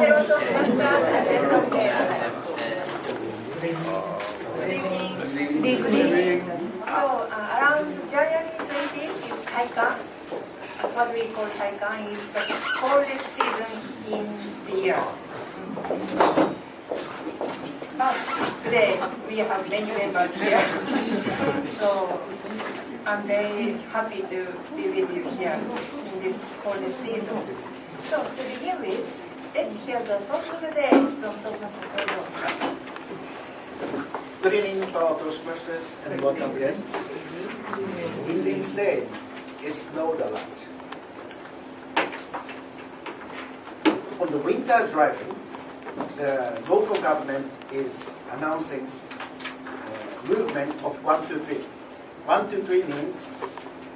Good evening. So around January 20th is Taikan. What we call Taikan is the coldest season in the year. But today we have many members here. So I'm very happy to be with you here in this coldest season. So to begin with, let's hear the song of the day from Toastmaster Toyo. Good evening, fellow Toastmasters and welcome guests. In this day, it snowed a lot. On the winter driving, the local government is announcing movement of 1, 2, 3. 1, 2, 3 means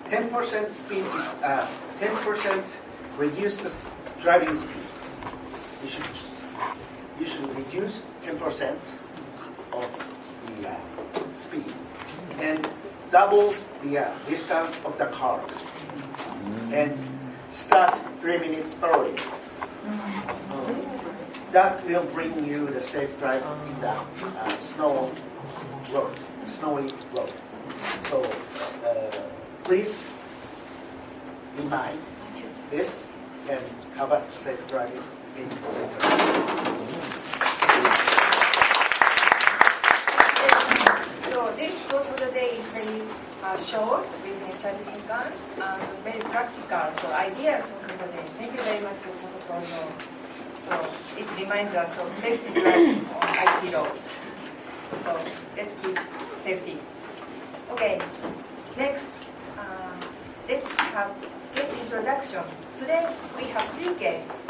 10% speed is 10% reduce the driving speed. You should reduce 10% of the speed and double the distance of the car and start 3 minutes early. That will bring you the safe drive in the snowy road. So please remind this and have a safe driving in the winter. So this song of the day is very short, within 30 seconds, and very practical. So ideas of the day. Thank you very much for the So it reminds us of safety driving on IC roads. So let's keep safety. Okay, next, let's have guest introduction. Today we have 3 guests.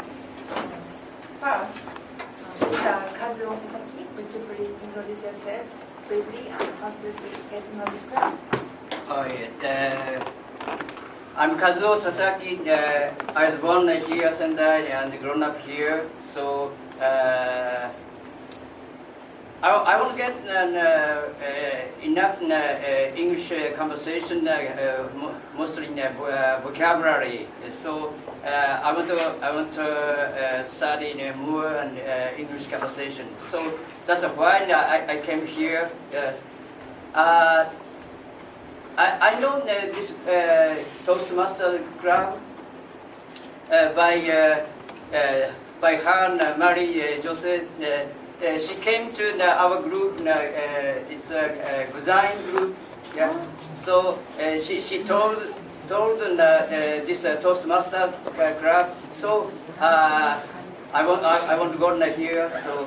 First, Mr. Kazuo Sasaki, would you please introduce yourself briefly and how to get to know this club? I'm Kazuo Sasaki. I was born here Sendai and grown up here. So I won't get enough English conversation, mostly vocabulary. So I want to study more English conversation. So that's why I came here. I know this Toastmaster club by her, Marie Jose. She came to our group. It's a design group. Yeah. So she told this Toastmaster club. So I want to go here. So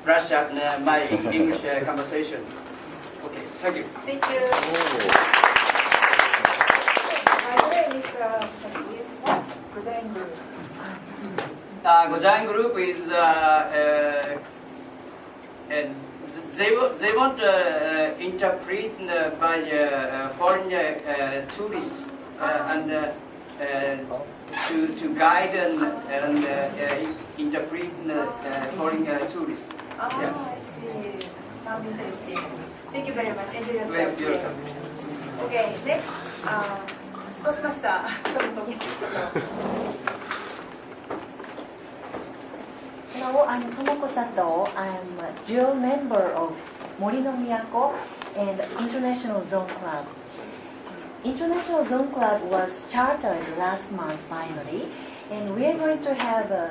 brush up my English conversation. Okay, thank you. Thank you. By the way, Mr. Sasaki, what's design group? Design group is they want to interpret by foreign tourists and to guide and interpret foreign tourists. Oh, Yeah. I see. Sounds interesting. Thank you very much. Enjoy yourself. You're welcome. Okay, next, Toastmaster. Hello, I'm Tomoko Sato. I'm a dual member of Morino Miyako and International Zone Club. International Zone Club was chartered last month finally, and we are going to have a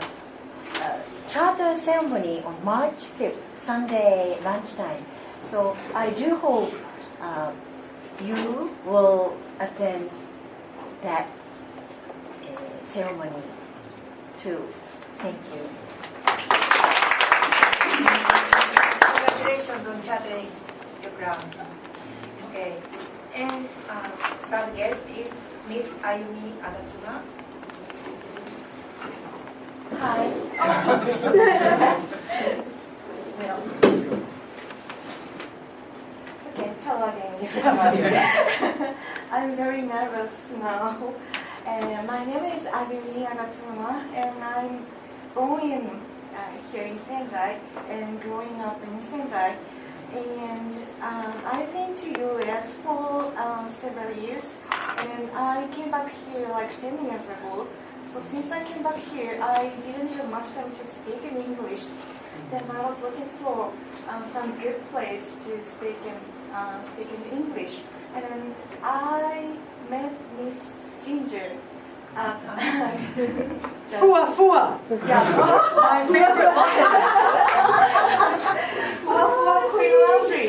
charter ceremony on March 5th, Sunday lunchtime. So I do hope you will attend that ceremony too. Thank you. Congratulations on chartering your club. Okay, and third guest is Miss Ayumi Agatsuma. Hi. Okay, hello again. I'm very nervous now. And my name is Ayumi Agatsuma, and I'm born in here in Sendai and growing up in Sendai. And I've been to US for several years, and I came back here like 10 years ago. So since I came back here, I didn't have much time to speak in English. Then I was looking for some good place to speak in English. And then I met Miss Ginger. Fua. Yeah, My favorite line. Fua Queen Laundry.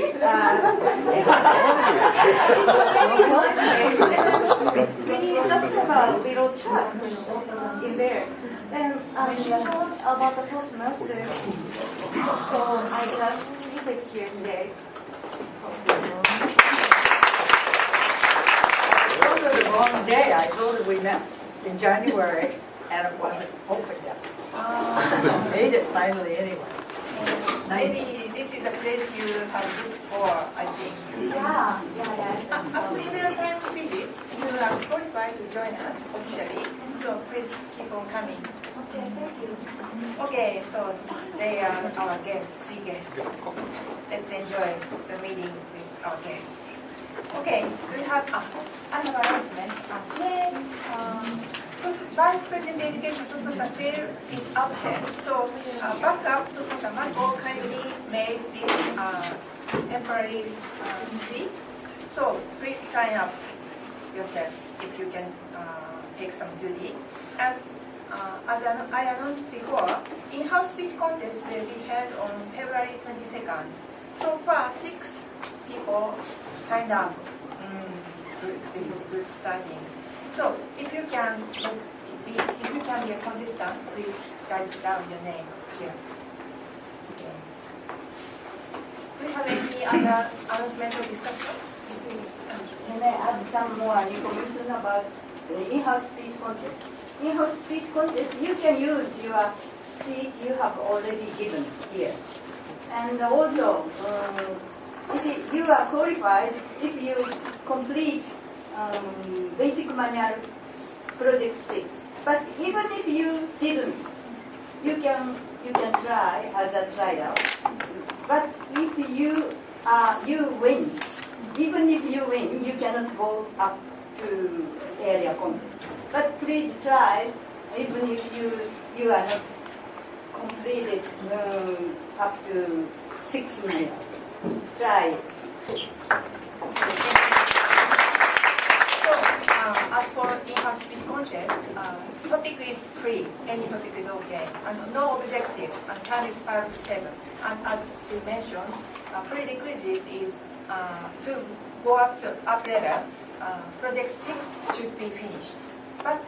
We just have a little chat in there. Then she talked about the postmaster. So I just visit here today. It was the wrong day. I told her we met in January, and it wasn't open yet. Made it finally anyway. Maybe this is a place you have looked for, I think. Yeah. After several times visit, you are qualified to join us officially. So please keep on coming. Okay, thank you. Okay, so they are our guests, 3 guests. Let's enjoy the meeting with our guests. Okay, we have I have an announcement. Today, Vice President Education Toastmaster Phil is absent, so backup Toastmaster Marco kindly made this temporary seat. So please sign up yourself if you can take some duty. And as I announced before, in-house speech contest will be held on February 22nd. So far, 6 people signed up. This is good starting. So if you can be a contestant, please write down your name here. Okay. Do you have any other announcement or discussion? Can I add some more information about the in-house speech contest? In-house speech contest, you can use your speech you have already given here. And also, you are qualified if you complete basic manual project 6. But even if you didn't, you can try as a trial. But if you win, even if you win, you cannot go up to area contest. But please try, even if you are not completed up to 6 minutes. Try it. So, as for in-house speech contest, topic is free. Any topic is okay. And no objectives. And time is 5 to 7. And as she mentioned, prerequisite is to go up level. Project 6 should be finished. But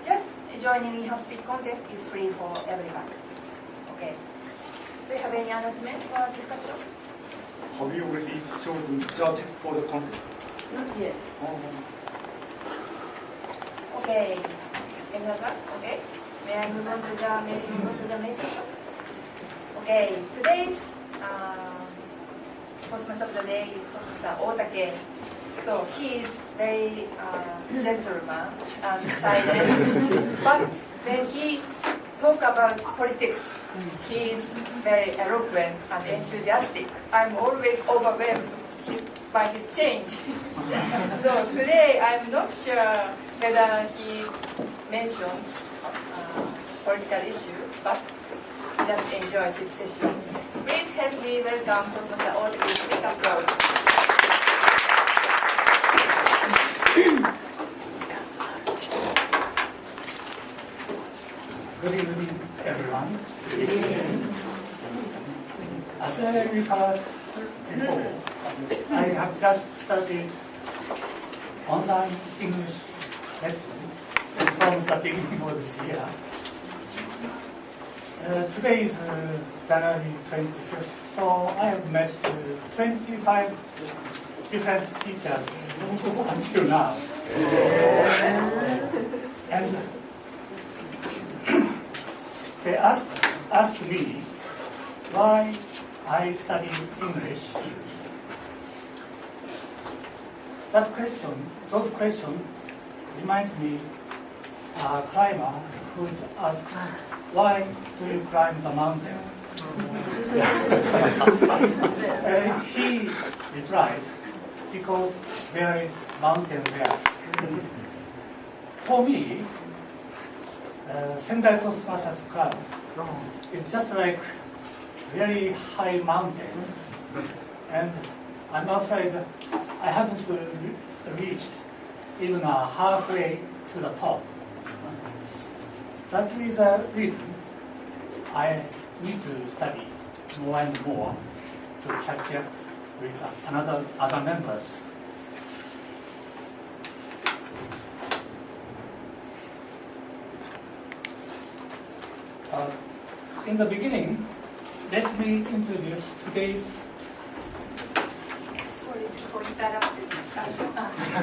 just joining in-house speech contest is free for everyone. Okay. Do you have any announcement or discussion? Have you already chosen judges for the contest? Not yet. Okay. Any other? Okay. May I move on to the main session? Okay. Today's Toastmaster of the day is Toastmaster Otake. So he is very gentleman and silent. But when he talk about politics, he is very eloquent and enthusiastic. I'm always overwhelmed by his change. So today I'm not sure whether he mentioned political issue, but just enjoy his session. Please help me welcome Toastmaster Otake with big applause. Good evening, everyone. As I referred before, I have just started online English lesson from the beginning of this year. Today is January 25th, so I have met 25 different teachers until now. And they asked me why I study English. Those questions remind me a climber who asked, why do you climb the mountain? He replies, because there is mountain there. For me, Sendai Toastmasters Club is just like very high mountain, and I'm afraid I haven't reached even halfway to the top. That is the reason I need to study more and more to catch up with other members. In the beginning, let me introduce today's. Sorry to interrupt the discussion.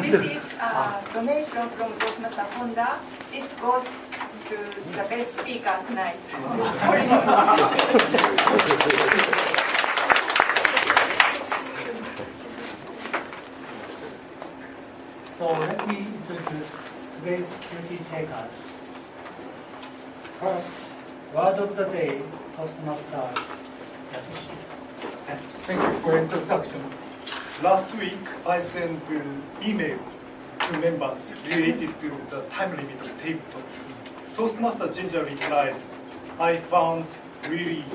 This is a donation from Toastmaster Honda. This goes to the best speaker tonight. So let me introduce today's duty takers. First, word of the day, Toastmaster Yasushi. Thank you for introduction. Last week, I sent email to members related to the time limit of tabletop. Toastmaster Ginger replied, I found really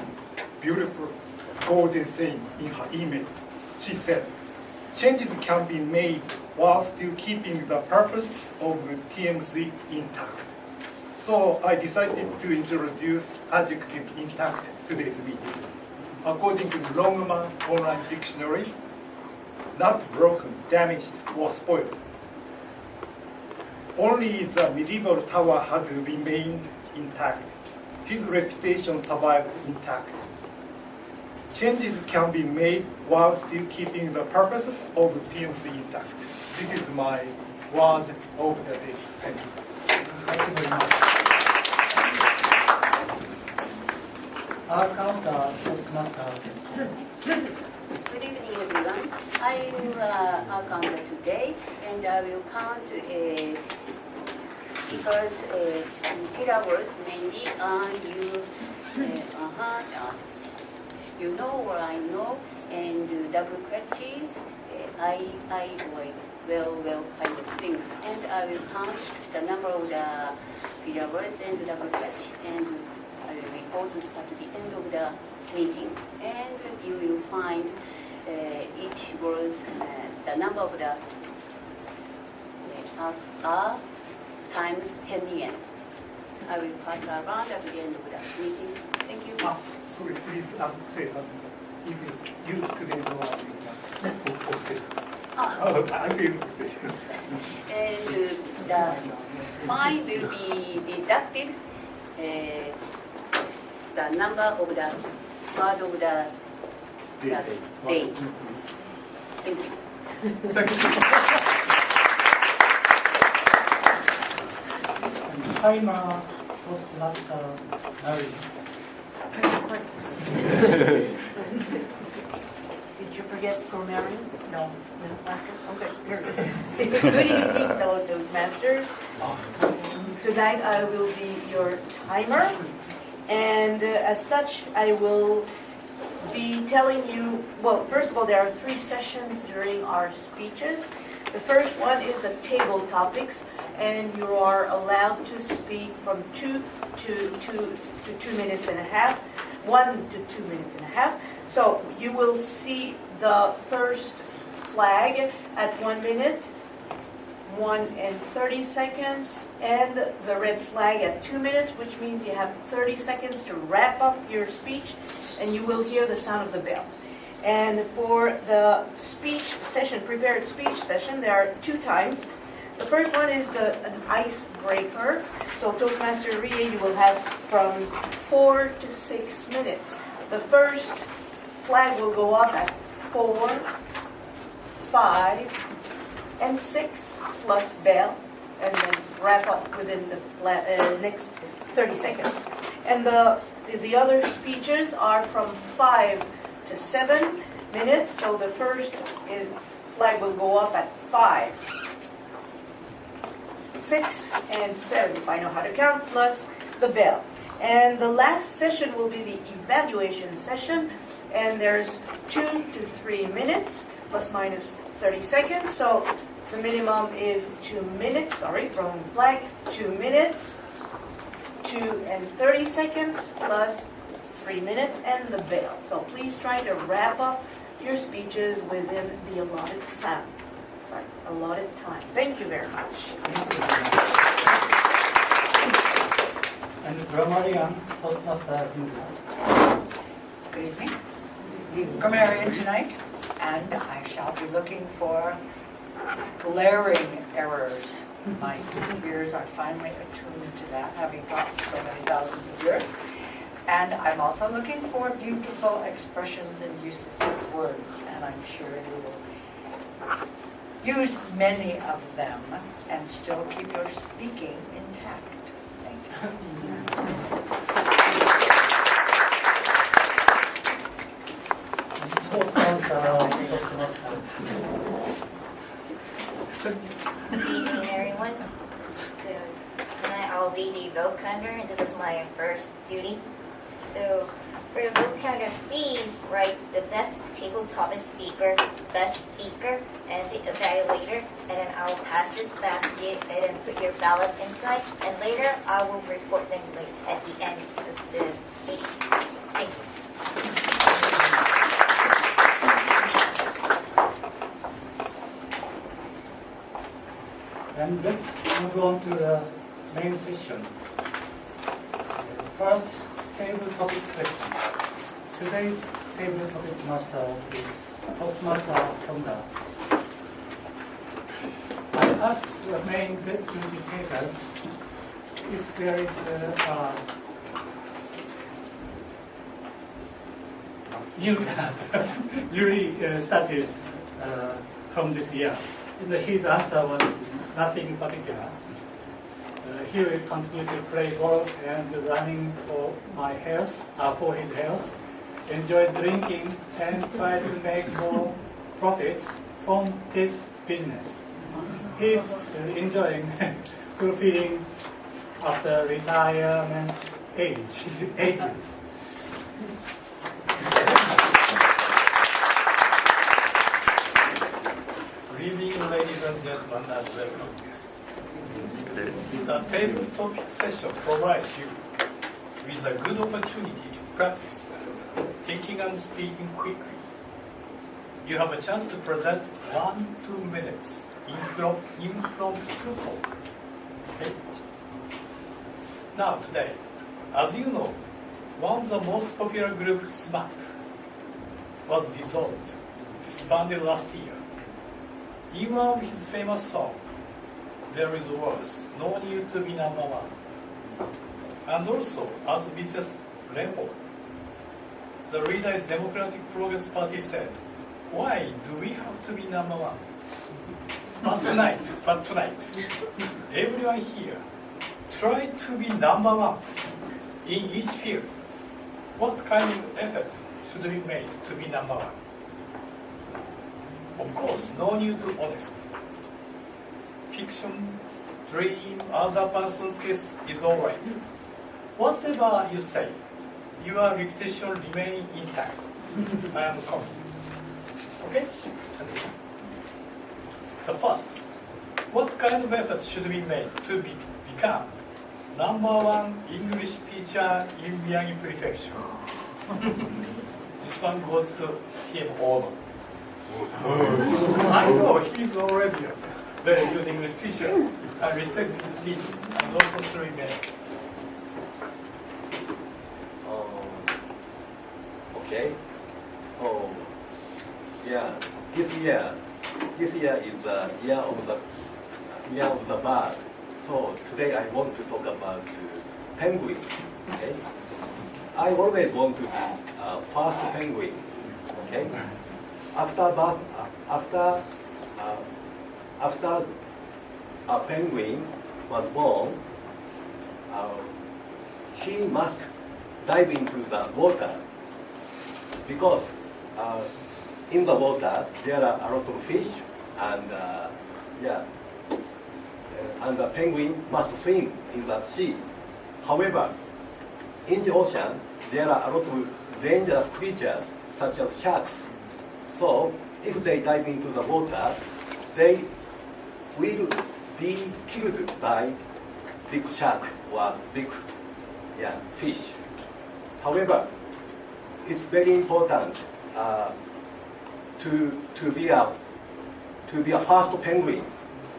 beautiful golden saying in her email. She said, changes can be made while still keeping the purpose of TMC intact. So I decided to introduce adjective intact today's meeting. According to the Longman Online Dictionary, not broken, damaged, or spoiled. Only the medieval tower had remained intact. His reputation survived intact. Changes can be made while still keeping the purposes of TMC intact. This is my word of the day. Thank you. Thank you very much. Our counter, Toastmaster. Good evening, everyone. I am a counter today, and I will count because filler words mainly you know or I know, and double quotes, I well kind of things. And I will count the number of the filler words and double quotes, and I will report at the end of the meeting. And you will find each word, the number of the times 10 yen. I will pass around at the end of the meeting. Thank you. Sorry, please say that if it's used today's word, I feel And the fine will be deducted the number of the word of the day. Thank you. Timer, Toastmaster Mary. Did you forget for Mary? No. Okay, here it is. Good evening, fellow Toastmasters. Tonight I will be your timer, and as such I will be telling you, well, first of all, there are 3 sessions during our speeches. The first one is the table topics, and you are allowed to speak from 2 to 2 minutes and a half, 1 to 2 minutes and a half. So you will see the first flag at 1 minute, 1 and 30 seconds, and the red flag at 2 minutes, which means you have 30 seconds to wrap up your speech, and you will hear the sound of the bell. And for the speech session, prepared speech session, there are 2 times. The first one is an icebreaker. So Toastmaster Rie, you will have from 4 to 6 minutes. The first flag will go up at 4, 5, and 6 plus bell, and then wrap up within the next 30 seconds. And the other speeches are from 5 to 7 minutes. So the first flag will go up at 5, 6, and 7, if I know how to count, plus the bell. And the last session will be the evaluation session, and there's 2 to 3 minutes, plus minus 30 seconds. So the minimum is 2 minutes, sorry, wrong flag, 2 minutes. and 30 seconds plus 3 minutes and the bell. So please try to wrap up your speeches within the allotted time. Thank you very much. And the grammarian, Toastmaster Jinja. Good evening. The grammarian tonight, and I shall be looking for glaring errors. My ears are finally attuned to that, having taught for so many thousands of years. And I'm also looking for beautiful expressions and uses of words, and I'm sure you will use many of them and still keep your speaking intact. Thank you. Good evening, everyone. So tonight I'll be the vote counter, and this is my first duty. So for the vote counter, please write the best tabletop speaker, best speaker, and the evaluator, and then I'll pass this basket and then put your ballot inside, and later I will report them at the end of the meeting. Thank you. And let's move on to the main session. First, table topic section. Today's table topic master is Toastmaster Honda. I asked the main duty takers if there is newly started from this year. His answer was nothing in particular. He will continue to play golf and running for for his health, enjoy drinking, and try to make more profit from his business. He's enjoying fulfilling after retirement ages. Good evening, ladies and gentlemen, and welcome guests. The table topic session provides you with a good opportunity to practice thinking and speaking quickly. You have a chance to present 1-2 minutes impromptu talk. Okay? Now, today, as you know, one of the most popular groups, SMAP, was disbanded last year. In one of his famous songs, there is a verse, "No need to be number one." And also, as Mrs. Lemon, the leader is Democratic Progress Party, said, "Why do we have to be number one?" But tonight, everyone here, try to be number one in each field. What kind of effort should be made to be number one? Of course, no need to honesty. Fiction, dream, other person's case is alright. Whatever you say, your reputation remain intact. I am confident. Okay? So first, what kind of effort should be made to become number one English teacher in Miyagi Prefecture? This one goes to him Ono. I know he's already a very good English teacher. I respect his teaching and also through men. Okay. So, yeah, this year is the year of the bird. So today I want to talk about penguin. Okay. I always want to be first penguin. Okay. After a penguin was born, he must dive into the water because in the water there are a lot of fish and and the penguin must swim in the sea. However, in the ocean there are a lot of dangerous creatures such as sharks. So if they dive into the water, they will be killed by big shark or big yeah, fish. However, it's very important to be a first penguin.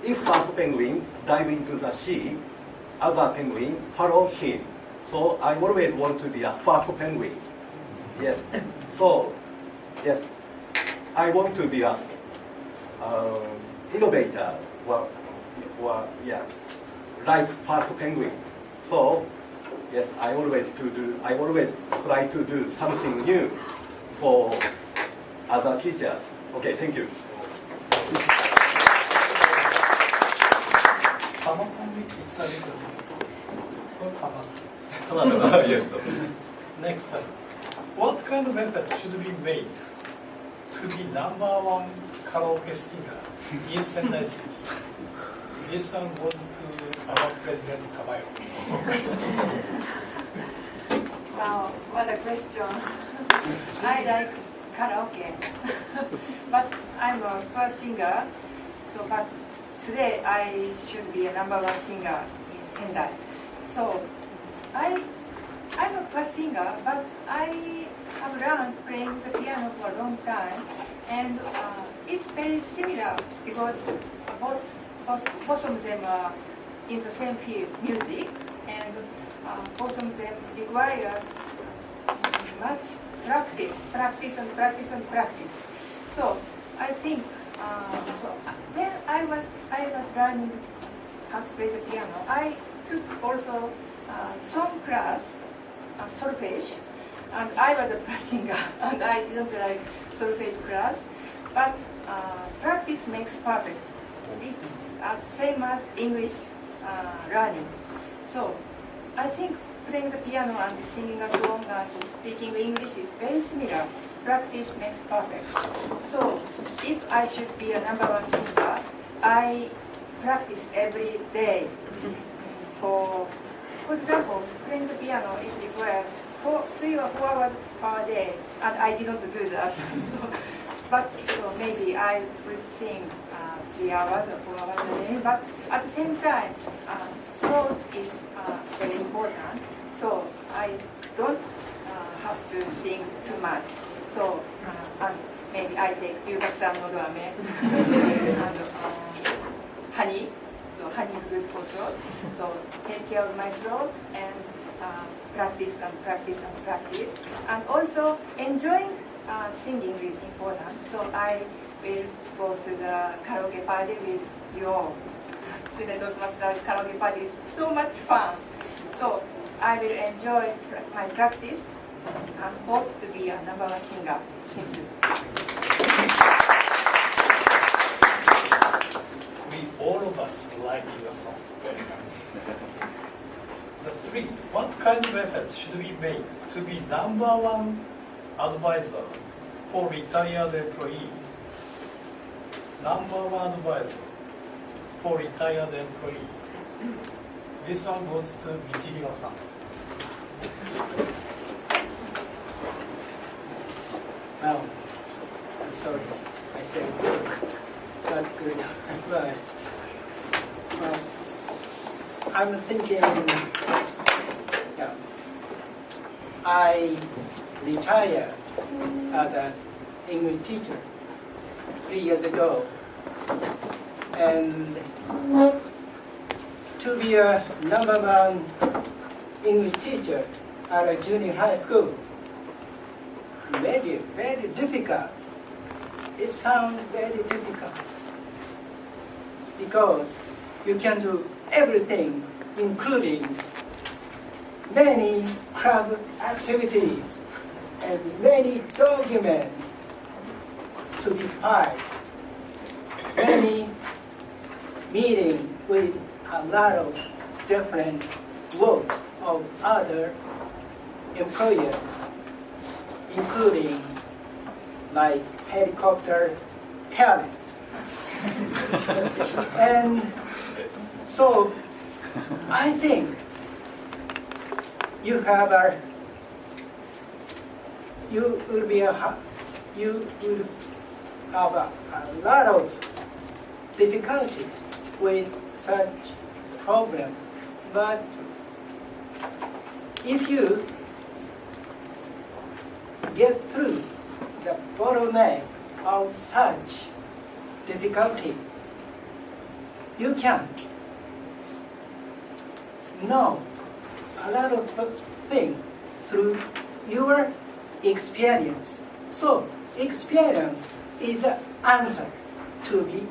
If first penguin dive into the sea, other penguin follow him. So I always want to be a first penguin. Yes. So yes, I want to be a innovator or yeah, like first penguin. So yes, I always try to do something new for other teachers. Okay, thank you. Summer penguin, it's a little. Yes. Next one. What kind of effort should be made to be #1 karaoke singer in Sendai City? This one goes to our President Tamayo. Wow, what a question. I like karaoke, but I'm a first singer, but today I should be a #1 singer in Sendai. So I'm a first singer, but I have learned playing the piano for a long time, and it's very similar because both of them are in the same field, music, and both of them requires much practice. So I think when I was learning how to play the piano, I took also song class, solfege, and I was a first singer, and I didn't like solfege class, but practice makes perfect. It's same as English learning. So I think playing the piano and singing a song and speaking English is very similar. Practice makes perfect. So if I should be a #1 singer, I practice every day. For example, playing the piano, it requires 3 or 4 hours per day, and I didn't do that. So maybe I would sing 3 hours or 4 hours a day, but at the same time, throat is very important, so I don't have to sing too much. So and maybe I take Ryugaku-san no Doame and honey. So honey is good for throat. So take care of my throat and practice. And also enjoying singing is important. So I will go to the karaoke party with you all. Student Toastmasters karaoke party is so much fun. So I will enjoy my practice and hope to be a #1 singer. Thank you. All of us like your song very much. The 3, what kind of effort should be made to be #1 advisor for retired employee? #1 advisor for retired employee. This one goes to Michiro-san. Now, I'm sorry, I said not good, but I'm thinking, yeah, I retired as an English teacher 3 years ago, and to be a #1 English teacher at a junior high school, maybe very difficult. It sounds very difficult because you can do everything, including many club activities and many documents to be filed, many meetings with a lot of different works of other employers, including like helicopter pilots. And so I think you would have a lot of difficulties with such problem, but if you get through the bottleneck of such difficulty, you can know a lot of things through your experience. So experience is the answer to be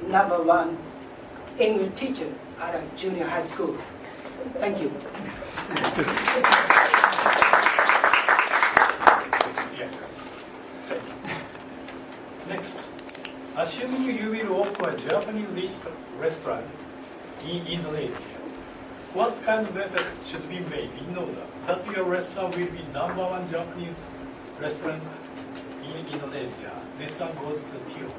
number one English teacher at a junior high school. Thank you. Next, assuming you will open a Japanese restaurant in Indonesia, what kind of efforts should be made in order that your restaurant will be #1 Japanese restaurant in Indonesia? This one goes to Tio.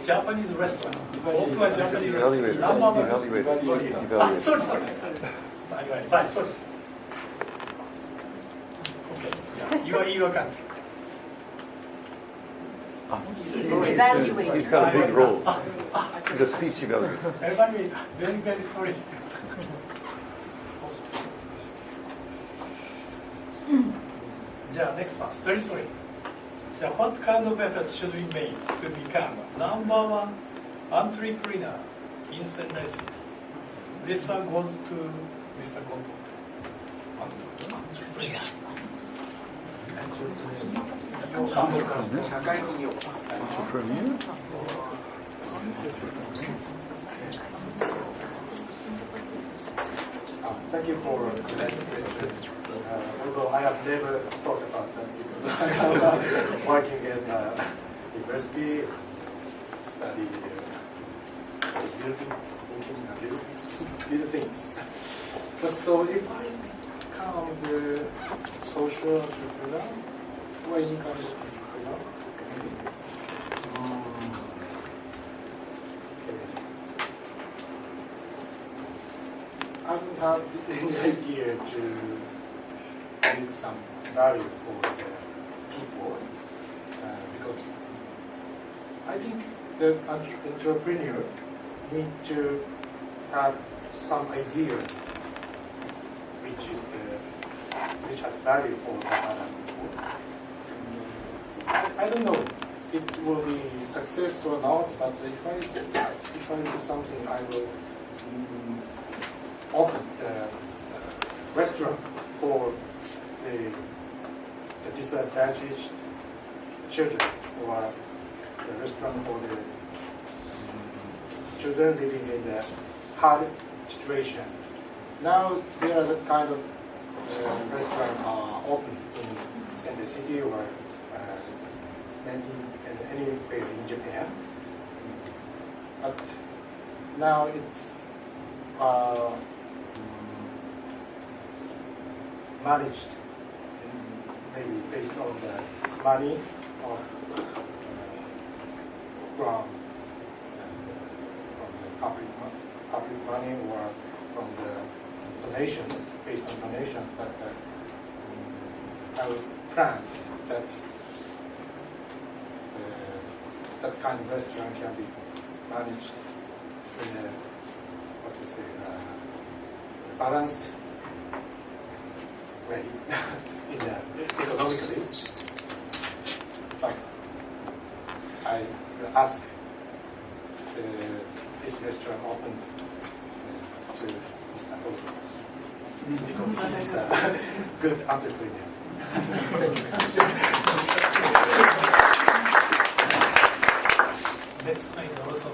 Japanese restaurant. Open a Japanese restaurant. Evaluate. Sorry. Right, sorry. Okay, yeah, your country. Evaluate. He's got a big role. He's a speech evaluator. Evaluate. Very, very sorry. Next one. Very sorry. What kind of efforts should we make to become #1 entrepreneur in Sendai City? This one goes to Mr. Goto. Entrepreneur? Thank you for the nice question. Although I have never thought about that because I am working in university, study building, thinking, building things. But so if I become the social entrepreneur or income entrepreneur, I don't have any idea to bring some value for the people because I think the entrepreneur need to have some idea which has value for the other people. I don't know it will be success or not, but if I do something, I will open the restaurant for the disadvantaged children, or the restaurant for the children living in a hard situation. Now there are that kind of restaurant open in Sendai City or anywhere in Japan. But now it's managed maybe based on the money or from the public money or from the donations, based on donations. But I would plan that that kind of restaurant can be managed in a balanced way economically. But I will ask this restaurant open to Mr. Tozo because he is a good entrepreneur. Next one is also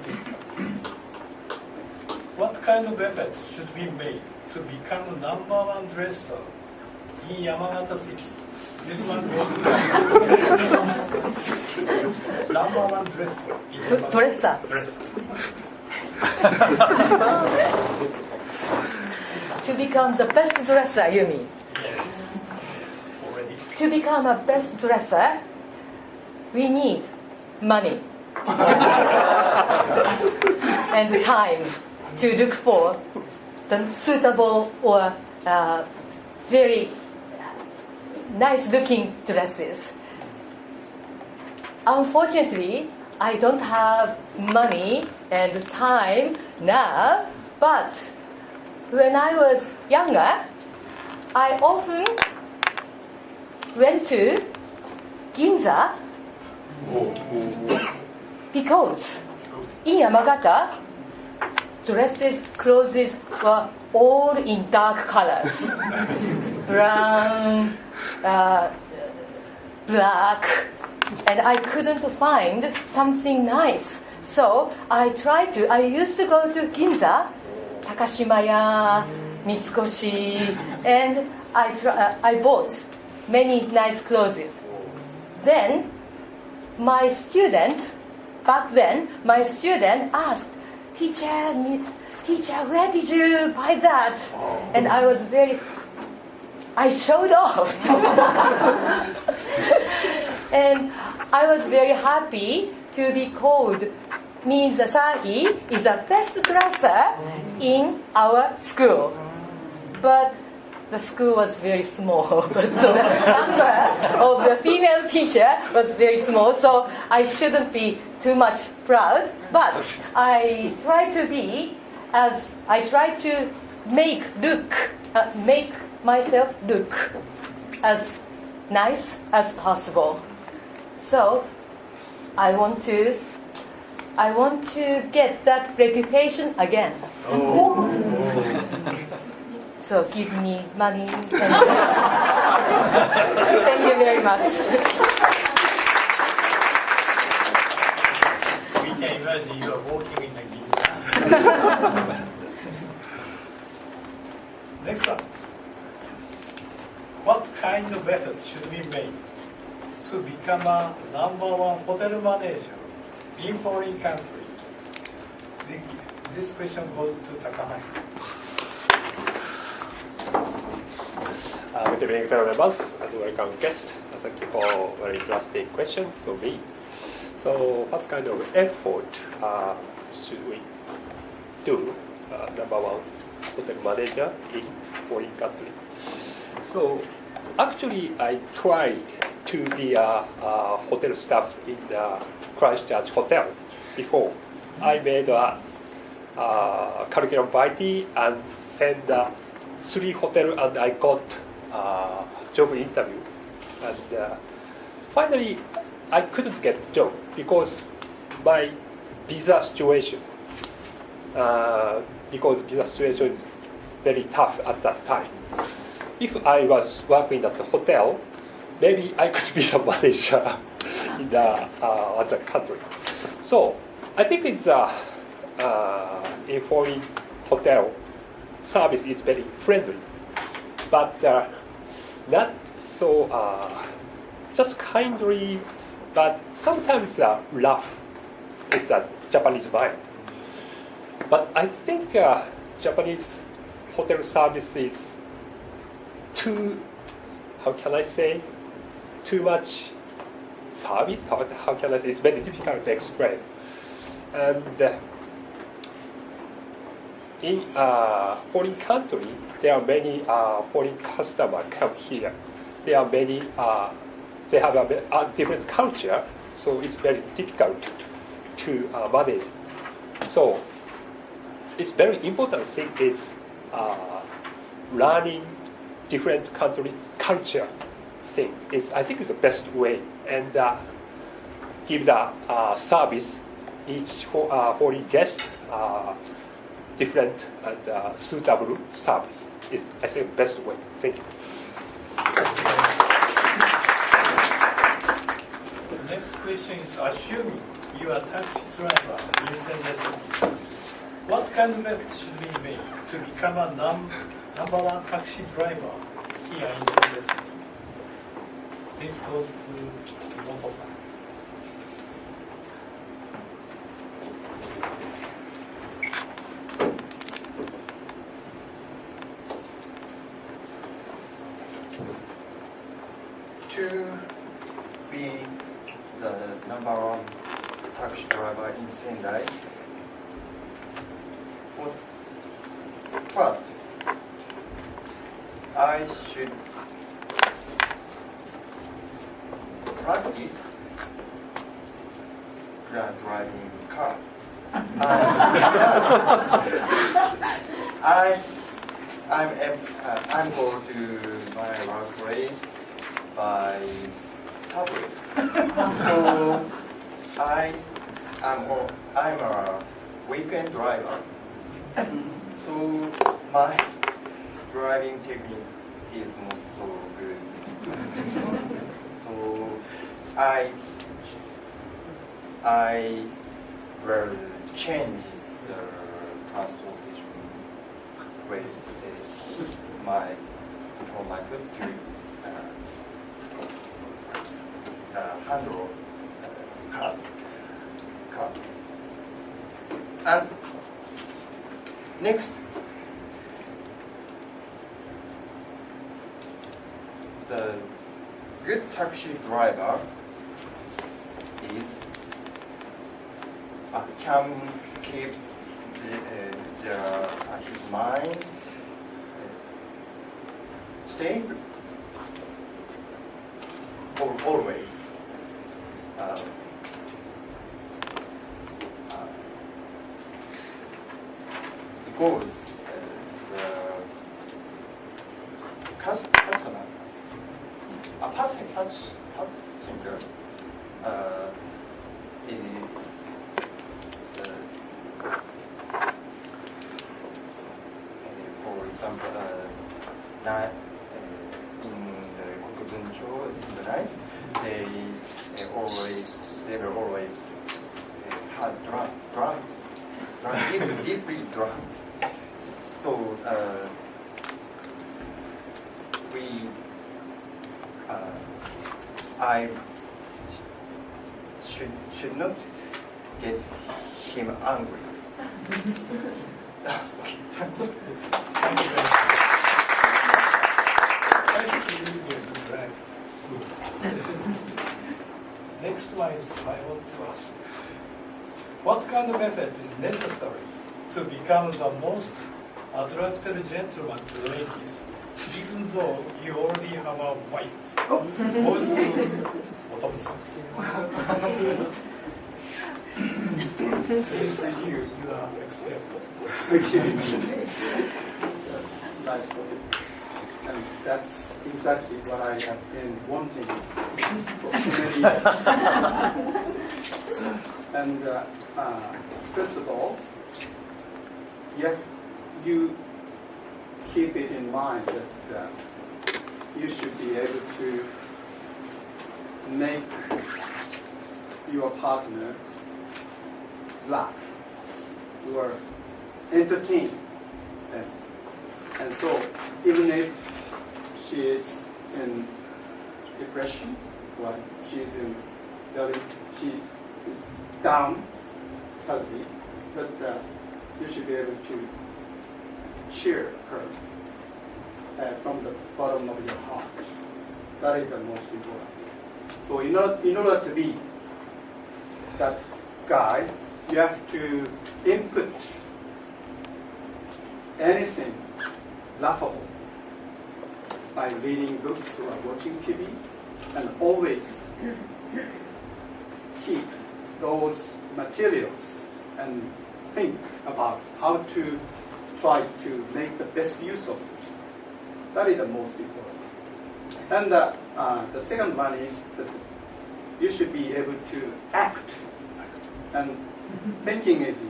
what kind of effort should be made to become #1 dresser in Yamagata City? This one goes to #1 dresser. Dresser. To become the best dresser, you mean? Yes. Already. To become a best dresser, we need money and time to look for the suitable or very nice looking dresses. Unfortunately, I don't have money and time now, but when I was younger, I often went to Ginza because in Yamagata, dresses, clothes were all in dark colors. Brown, black, and I couldn't find something nice. So I used to go to Ginza, Takashimaya, Mitsukoshi, and I bought many nice clothes. Then my student asked, teacher, where did you buy that? And I showed off. And I was very happy to be called Ms. Asahi is the best dresser in our school. But the school was very small. So the number of the female teacher was very small, so I shouldn't be too much proud. But I try to make myself look as nice as possible. So I want to get that reputation again. So give me money. Thank you very much. We can imagine you are walking in the Ginza. Next up. What kind of efforts should we make to become a #1 hotel manager in foreign country? This question goes to Takahashi. Good evening, fellow members and welcome guests. Thank you for a very interesting question for me. So, what kind of effort should we do, #1 hotel manager in foreign country? So, actually, I tried to be a hotel staff in the Christchurch hotel before. I made a curriculum vitae and sent 3 hotels, and I got job interview. And finally, I couldn't get job because my visa situation. Because visa situation is very tough at that time. If I was working at the hotel, maybe I could be the manager in the other country. So I think it's in foreign hotel service is very friendly, but not so just kindly, but sometimes rough. It's a Japanese mind. But I think Japanese hotel service is too, how can I say, too much service? How can I say? It's very difficult to explain. And in foreign country, there are many foreign customers come here. There are many, they have a different culture, so it's very difficult to manage. So it's very important thing is learning different countries' culture thing. I think it's the best way, and give the service each foreign guest different and suitable service is, I think, the best way. Thank you. The next question is, assuming you are a taxi driver in St. what kind of efforts should we make to become a #1 taxi driver here in St. This goes to Moto-san. To be the #1 taxi driver in Sendai, first, I should practice driving car. I I'm going to my workplace by subway. So I'm a weekend driver. So my driving technique is not so good. So I will change the transportation way for my foot to handle car. And next, the good taxi driver is can keep his mind stable always. Because the customer, a passenger is for example, in the Kokubuncho in the night, they were always had drunk, deeply drunk. So I should not get him angry. Next one is I want to ask. What kind of effort is necessary to become the most attractive gentleman to ladies, even though you already have a wife? Most you are expert. Nice topic. And that's exactly what I have been wanting for so many years. And first of all, you keep it in mind that you should be able to make your partner laugh or entertain them. And so even if she is in depression or she is down totally, but you should be able to cheer her from the bottom of your heart. That is the most important. So in order to be that guy, you have to input anything laughable by reading books or watching TV, and always keep those materials and think about how to try to make the best use of it. That is the most important. And the second one is that you should be able to act. And thinking is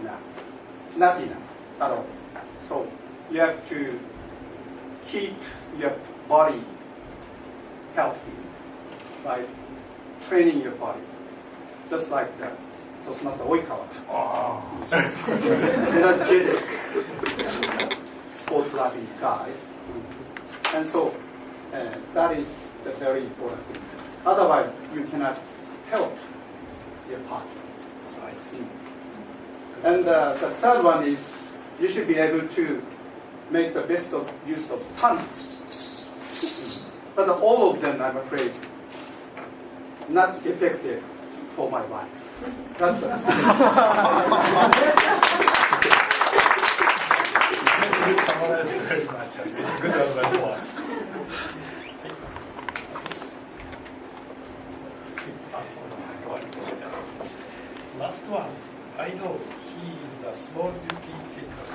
not enough at all. So you have to keep your body healthy by training your body. Just like the Toastmaster Oikawa. Energetic, sports-loving guy. And so that is the very important thing. Otherwise, you cannot help your partner. So I see. And the third one is you should be able to make the best use of puns. But all of them, I'm afraid, not effective for my wife. That's it. Very much. It's good advice for us. Last one. I know he is a small duty taker,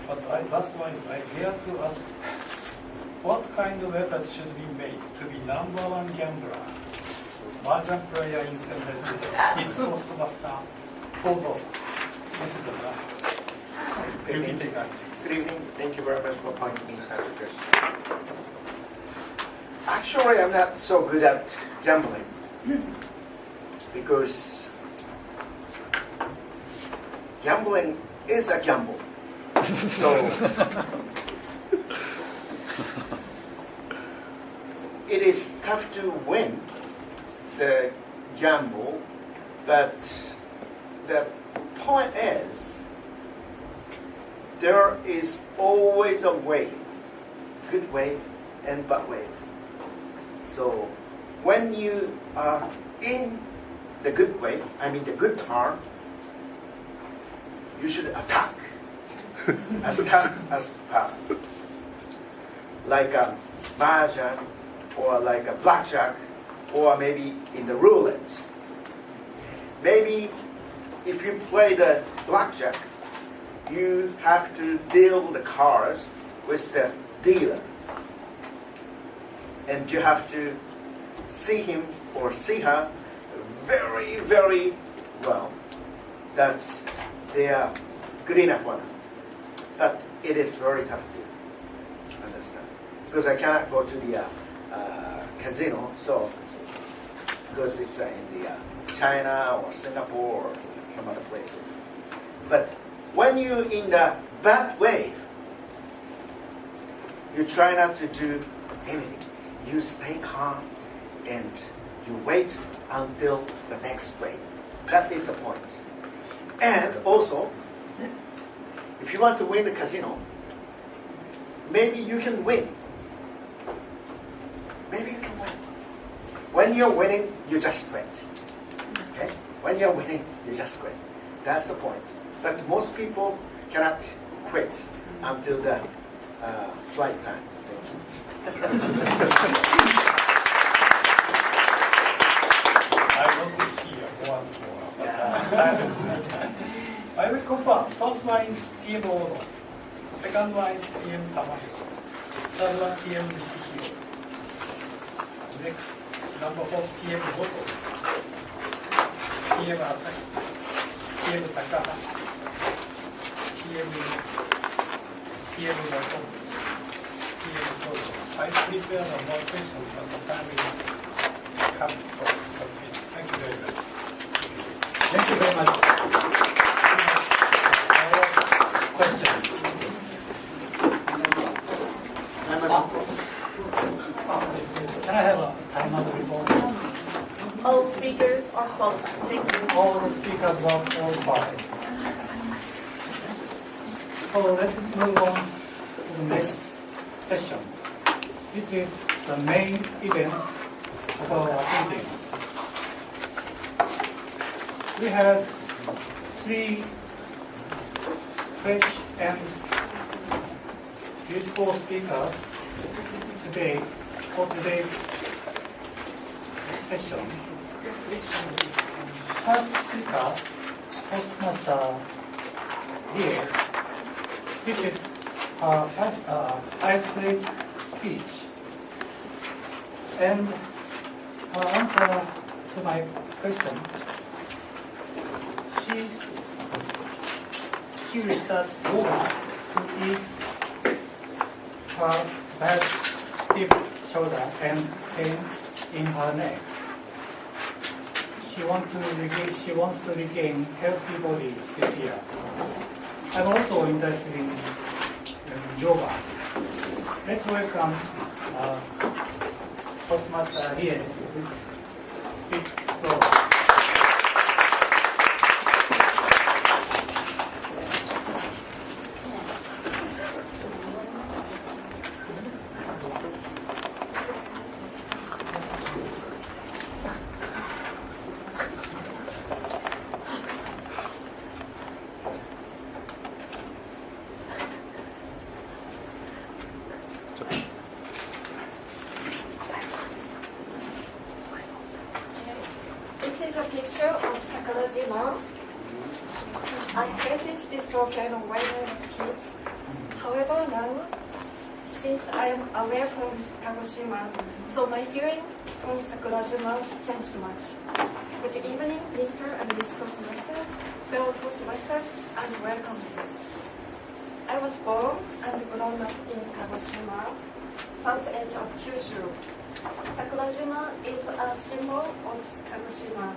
but I that's why I dare to ask, what kind of effort should be made to be #1 gambler? Mahjong player in Sendai City. It's Toastmaster Kozo-san. This is the last. Good evening. Thank you very much for pointing me such a question. Actually, I'm not so good at gambling because gambling is a gamble. So it is tough to win the gamble, but the point is there is always a wave, good wave and bad wave. So when you are in the good wave, I mean the good turn, you should attack as tough as possible. Like a mahjong or like a blackjack or maybe in the roulette. Maybe if you play the blackjack, you have to deal the cards with the dealer. And you have to see him or see her very, very well. That they are good enough for them. But it is very tough to understand. Because I cannot go to the casino, so because it's in the China or Singapore or some other places. But when you're in the bad wave, you try not to do anything. You stay calm and you wait until the next wave. That is the point. And also, if you want to win the casino, maybe you can win. Maybe you can win. When you're winning, you just quit. Okay? When you're winning, you just quit. That's the point. But most people cannot quit until the flight time. I want to hear one more. I will confirm. First one is TM Ono. Second one is TM Tamayo. Third one TM Nishikio. Next, number 4, TM Goto. TM Asaki. TM Takahashi. TM Nakomi. TM Goto. I prepared more questions, but the time is come for complete. Thank you very much. Thank you very much. Questions? Can I have a timeout report? All speakers are qualified. Thank you. All the speakers are qualified. So let's move on to the next session. This is the main event of our meeting. We have 3 fresh and beautiful speakers today for today's session. First speaker, Toastmaster here. This is her icebreaker speech. And her answer to my question, she will start yoga to ease her bad stiff shoulder and pain in her neck. She wants to regain healthy body this year. I'm also interested in yoga. Let's welcome Toastmaster here. Speak slowly. This is a picture of Sakurajima. I hated this volcano when I was a kid. However, now, since I am away from Kagoshima, so my feeling from Sakurajima changed much. Good evening, Mr. and Miss Toastmasters, fellow Toastmasters, and welcome guests. I was born and grown up in Kagoshima, south edge of Kyushu. Sakurajima is a symbol of Kagoshima.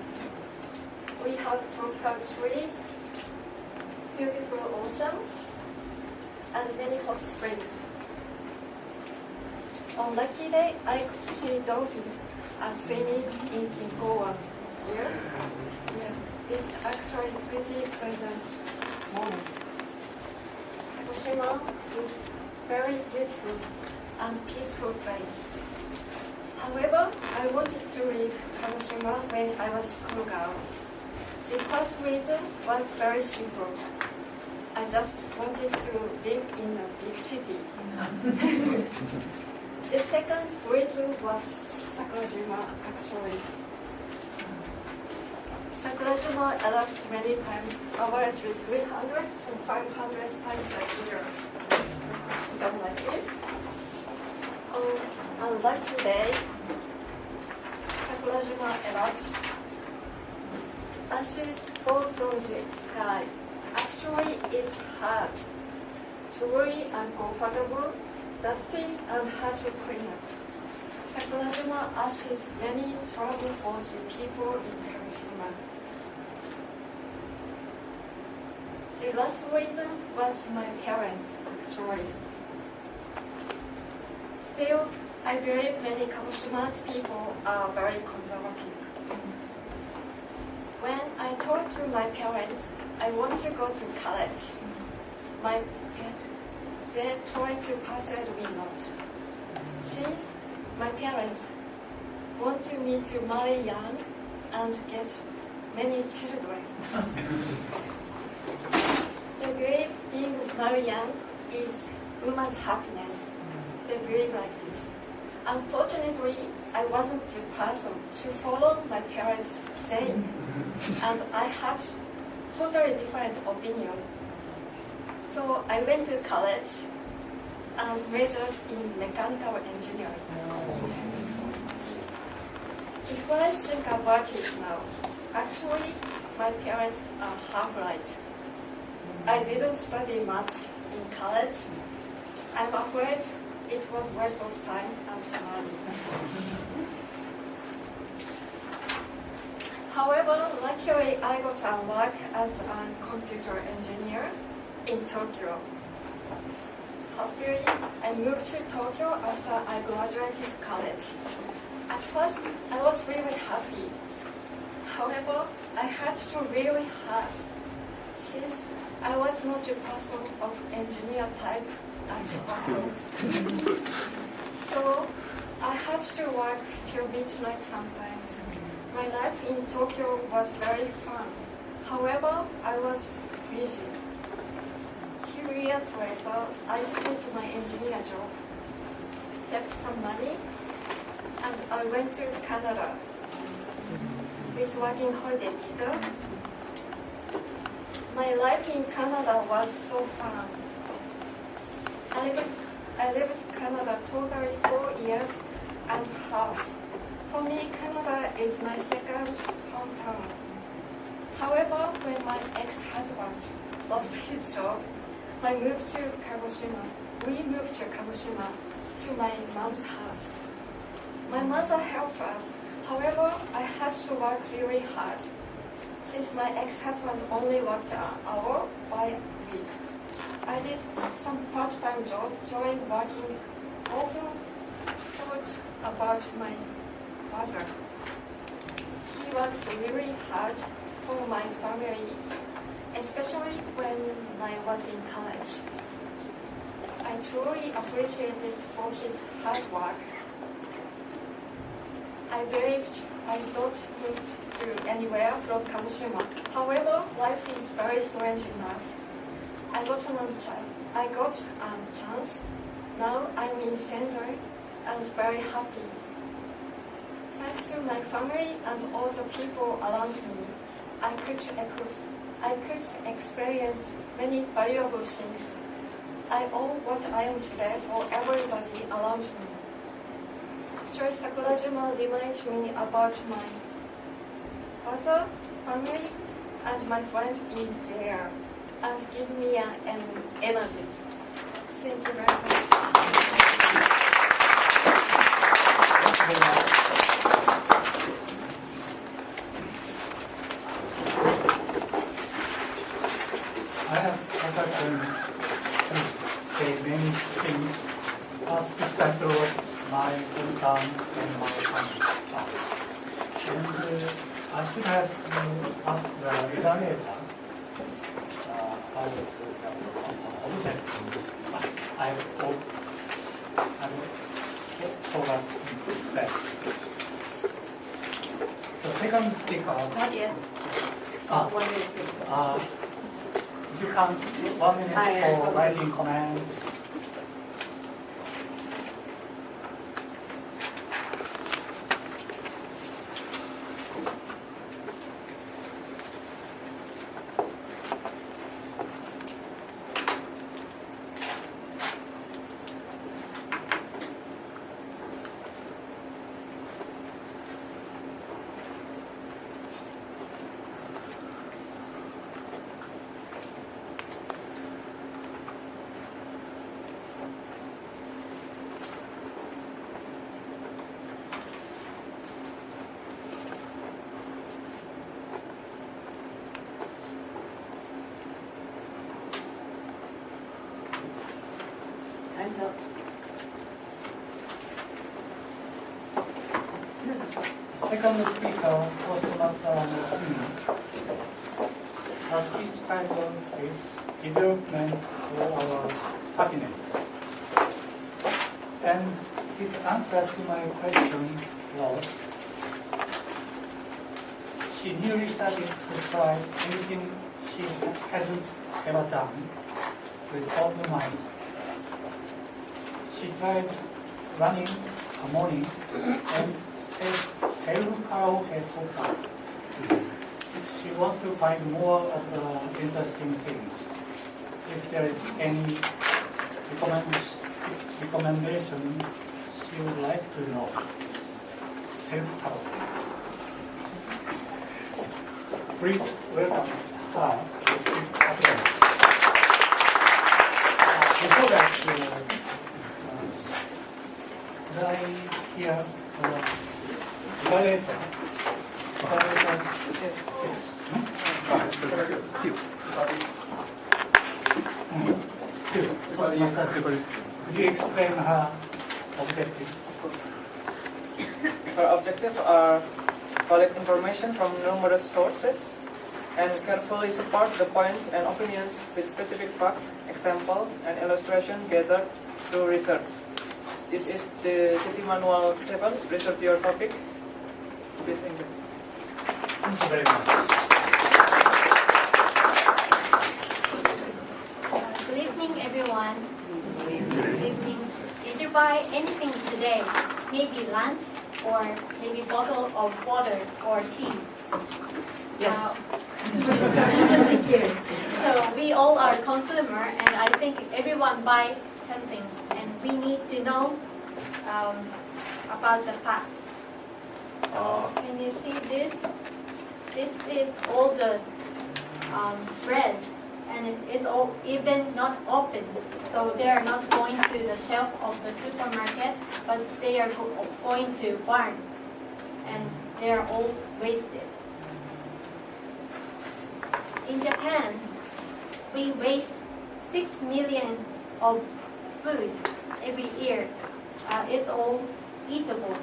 We have tropical trees, beautiful ocean, and many hot springs. On lucky day, I could see dolphins swimming in Kinkowa here. Yeah, it's actually pretty pleasant moment. Kagoshima is very beautiful and peaceful place. However, I wanted to leave Kagoshima when I was school girl. The first reason was very simple. I just wanted to live in a big city. The second reason was Sakurajima, actually. Sakurajima erupts many times, average 300 to 500 times a year. Don't like this. On a lucky day, Sakurajima erupts. Ashes fall from the sky. Actually, it's hard, truly uncomfortable, dusty, and hard to clean up. Sakurajima ashes many trouble for the people in Kagoshima. The last reason was my parents, actually. Still, I believe many Kagoshima people are very conservative. When I told to my parents I want to go to college, they tried to persuade me not. Since my parents wanted me to marry young and get many children. They believe being married young is woman's happiness. They believe like this. Unfortunately, I wasn't the person to follow my parents' saying, and I had totally different opinion. So I went to college and majored in mechanical engineering. If I think about it now, actually my parents are half right. I didn't study much in college. I'm afraid it was waste of time and money. However, luckily I got a work as a computer engineer in Tokyo. Happily, I moved to Tokyo after I graduated college. At first, I was really happy. However, I had to really hard since I was not a person of engineer type at all. So I had to work till midnight sometimes. My life in Tokyo was very fun. However, I was busy. Few years later, I quit my engineer job, kept some money, and I went to Canada with working holiday visa. My life in Canada was so fun. I lived in Canada totally 4 years and a half. For me, Canada is my second hometown. However, when my ex-husband lost his job, we moved to Kagoshima to my mom's house. My mother helped us. However, I had to work really hard since my ex-husband only worked an hour by week. I did some part-time job during working, often thought about my father. He worked really hard for my family, especially when I was in college. I truly appreciated for his hard work. I believed I don't move to anywhere from Kagoshima. However, life is very strange enough. I got a chance. Now I'm in Sendai and very happy. Thanks to my family and all the people around me, I could experience many valuable things. I owe what I am today for everybody around me. Actually, Sakurajima reminds me about my father, family, and my friend in there, and give me an energy. Thank you very much. I have forgotten to say many things. Speech title was my hometown and my family. And I should have asked the evaluator how to observe things. I forgot that. The second speaker. Not yet. You can 1 minute for writing comments. Time's up. Second speaker, Postmaster Natsumi. Her speech title is Development for Our Happiness. And his answer to my question was, she newly started to try anything she hadn't ever done with open mind. She tried running a morning and self-karaoke so far. She wants to find more of the interesting things. If there is any recommendation she would like to know. Self-karaoke. Please welcome her to speak again. Before that, could I hear evaluator? Could you explain her objectives? Her objectives are collect information from numerous sources and carefully support the points and opinions with specific facts, examples, and illustrations gathered through research. This is the CC Manual 7, research your topic. Please enjoy. Thank you very much. Good evening, everyone. Good evening. Did you buy anything today? Maybe lunch or maybe bottle of water or tea? Yes. Thank you. So we all are consumer, and I think everyone buy something, and we need to know about the facts. Can you see this? This is all the bread, and it's all even not open. So they are not going to the shelf of the supermarket, but they are going to barn, and they are all wasted. In Japan, we waste 6 million of food every year. It's all eatable,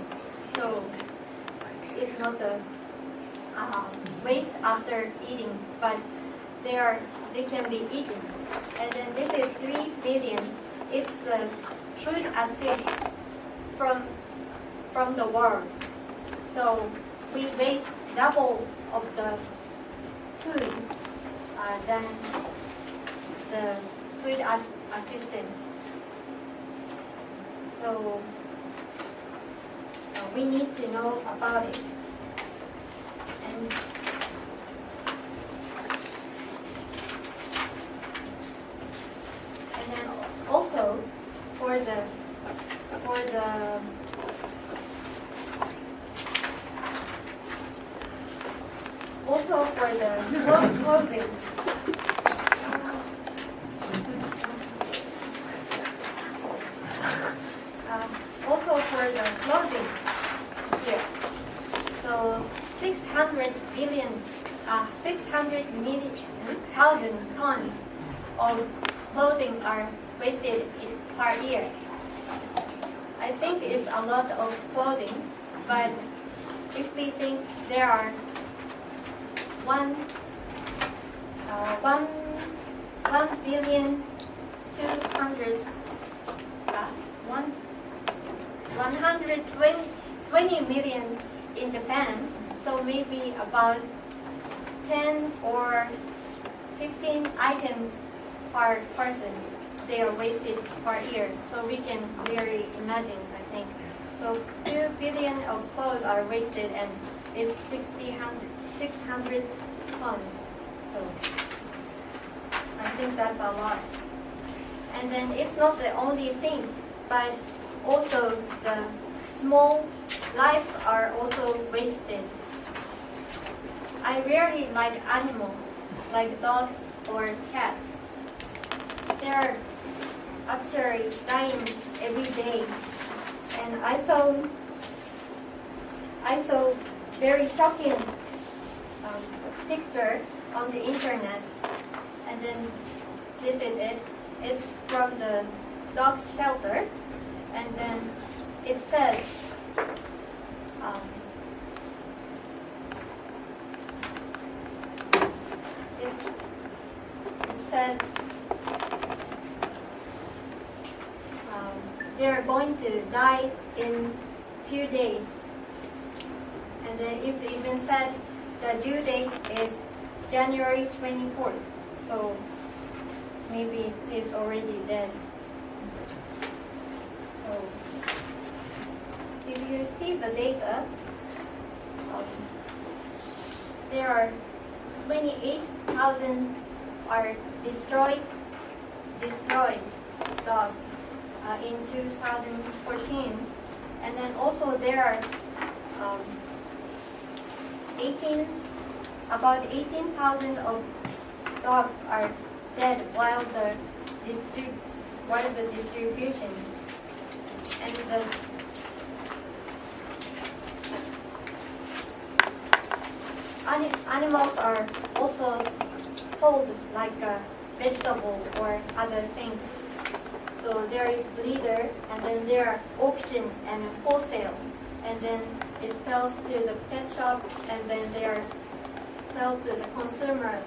so it's not a waste after eating, but they can be eaten. And then this is 3 billion. It's the food assist from the world. So we waste double of the food than the food assistance. So we need to know about it. And then also for the clothing. Also for the clothing here. So 600,000,000 tons of clothing are wasted per year. I think it's a lot of clothing, but if we think there are 120 million in Japan, so maybe about 10 or 15 items per person they are wasted per year. So we can clearly imagine, I think. So 2 billion of clothes are wasted, and it's 600 tons. So I think that's a lot. And then it's not the only things, but also the small lives are also wasted. I rarely like animals, like dogs or cats. They're actually dying every day. And I saw very shocking picture on the internet, and then this is it. It's from the dog shelter, and then it says they're going to die in few days, and then it's even said the due date is January 24th. So maybe he's already dead. So if you see the data, there are 28,000 are destroyed dogs in 2014, and then also there are about 18,000 of dogs are dead while the distribution, and the animals are also sold like a vegetable or other things. So there is breeder, and then there are auction and wholesale, and then it sells to the pet shop, and then they are sold to the consumer.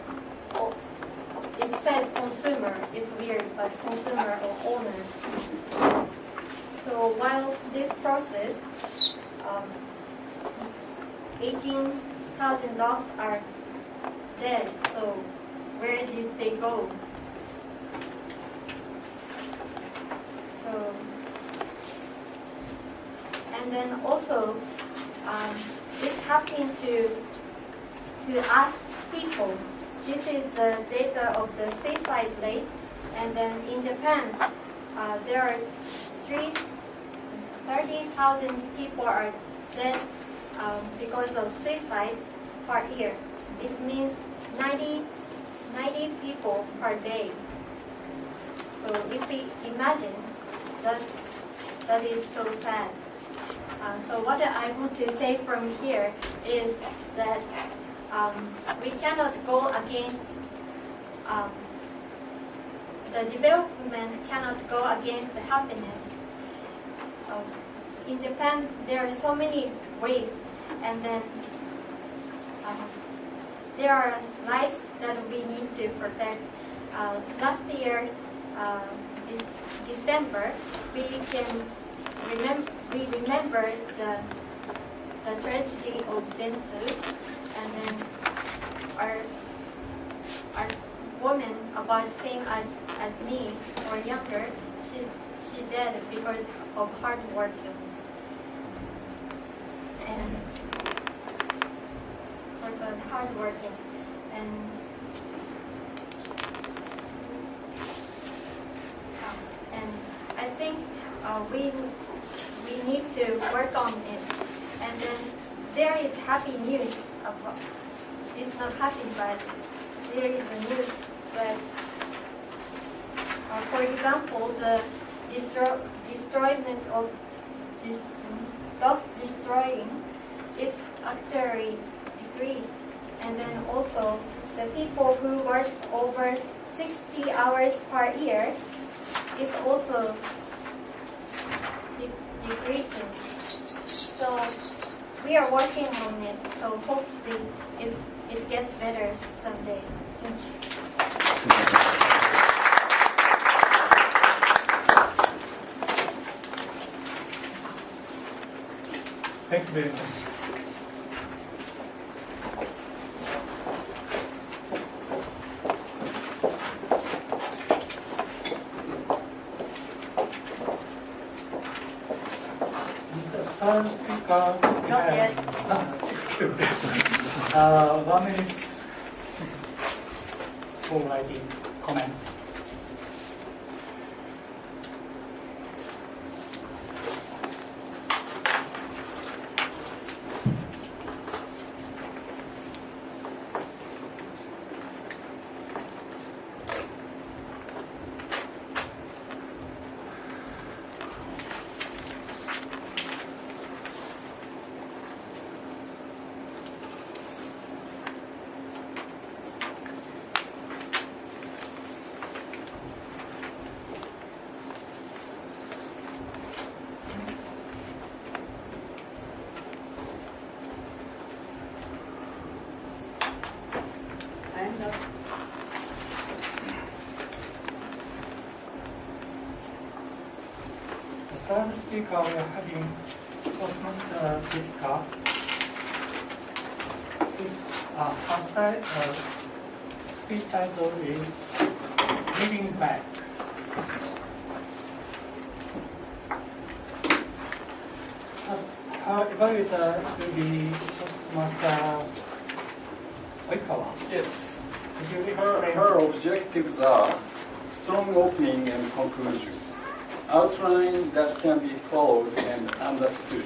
It says consumer, it's weird, but consumer or owners. So while this process, 18,000 dogs are dead. So where did they go? So, and then also, it's happening to ask people. This is the data of the suicide rate, and then in Japan, there are 30,000 people are dead because of suicide per year. It means 90 people per day. So if we imagine, that is so sad. So what I want to say from here is that we cannot go against, the development cannot go against the happiness. In Japan, there are so many ways, and then there are lives that we need to protect. Last year, December, we remember the tragedy of Dentsu, and then our woman about same as me or younger, she died because of hard working. And because of hard working, and I think we need to work on it. And then there is happy news it's not happy, but there is a news. But for example, the destroyment of dogs destroying, it's actually decreased. And then also the people who work over 60 hours per year, it's also decreasing. So we are working on it. So hopefully it gets better someday. Thank you. Thank you very much. The third speaker, we Not yet. Excuse me. 1 minute for writing comments. The third speaker we are having Toastmaster Kritika. His speech title is Giving Back. Her evaluator will be Toastmaster Oikawa. Yes. Could you Her explain? objectives are strong opening and conclusion, outline that can be followed and understood,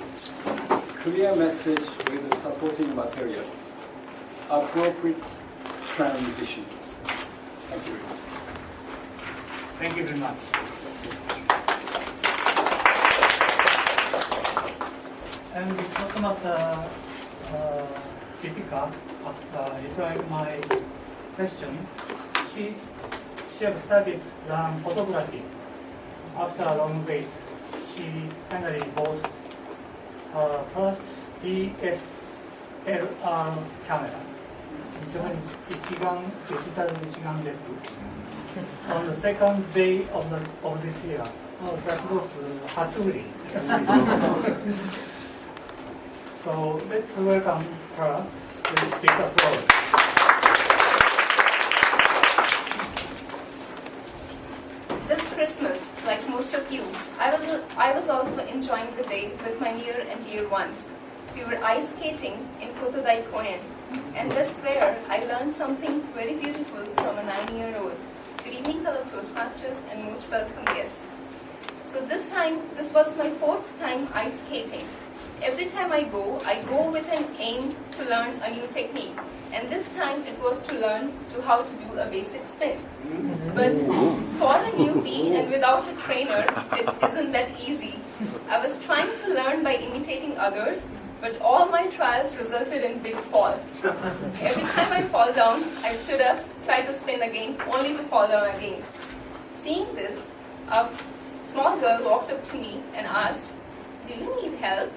clear message with supporting material, appropriate transitions. Thank you very much. Thank you very much. And the Toastmaster Kritika, after replying my question, she have started learn photography. After a long wait, she finally bought her first DSLR camera. Ichigan digital Ichigan Rep. On the second day of this year. Oh, that was Hatsuri. So let's welcome her with big applause. This Christmas, like most of you, I was also enjoying the day with my near and dear ones. We were ice skating in Kotodai Koen, and that's where I learned something very beautiful from a 9-year-old. Good evening, fellow Toastmasters and most welcome guests. So this was my 4th time ice skating. Every time I go with an aim to learn a new technique. And this time it was to learn how to do a basic spin. But for a newbie and without a trainer, it isn't that easy. I was trying to learn by imitating others, but all my trials resulted in big fall. Every time I fall down, I stood up, tried to spin again, only to fall down again. Seeing this, a small girl walked up to me and asked, "Do you need help?"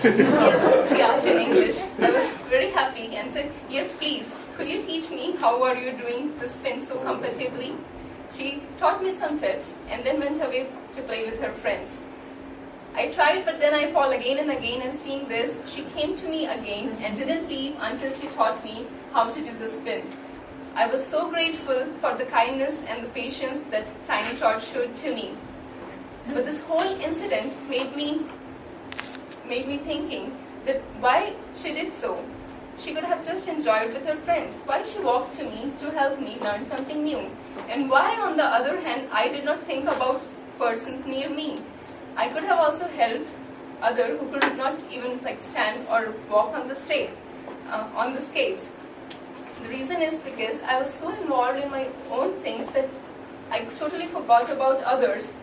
Yes, she asked in English. I was very happy and said, "Yes, please. Could you teach me how are you doing the spin so comfortably?" She taught me some tips and then went away to play with her friends. I tried, but then I fall again and again, and seeing this, she came to me again and didn't leave until she taught me how to do the spin. I was so grateful for the kindness and the patience that Tiny Tot showed to me. But this whole incident made me thinking that why she did so. She could have just enjoyed with her friends. Why she walked to me to help me learn something new? And why, on the other hand, I did not think about persons near me? I could have also helped others who could not even stand or walk on the skates. The reason is because I was so involved in my own things that I totally forgot about others.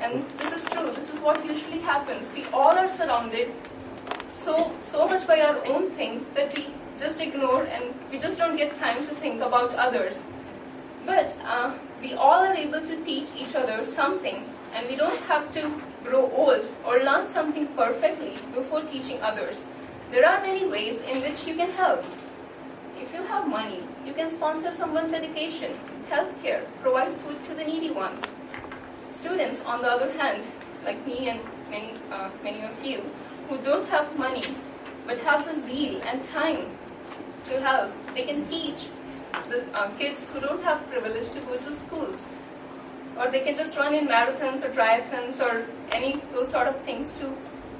And this is true. This is what usually happens. We all are surrounded so much by our own things that we just ignore and we just don't get time to think about others. But we all are able to teach each other something, and we don't have to grow old or learn something perfectly before teaching others. There are many ways in which you can help. If you have money, you can sponsor someone's education, healthcare, provide food to the needy ones. Students, on the other hand, like me and many of you, who don't have money but have the zeal and time to help, they can teach the kids who don't have privilege to go to schools. Or they can just run in marathons or triathlons or any those sort of things to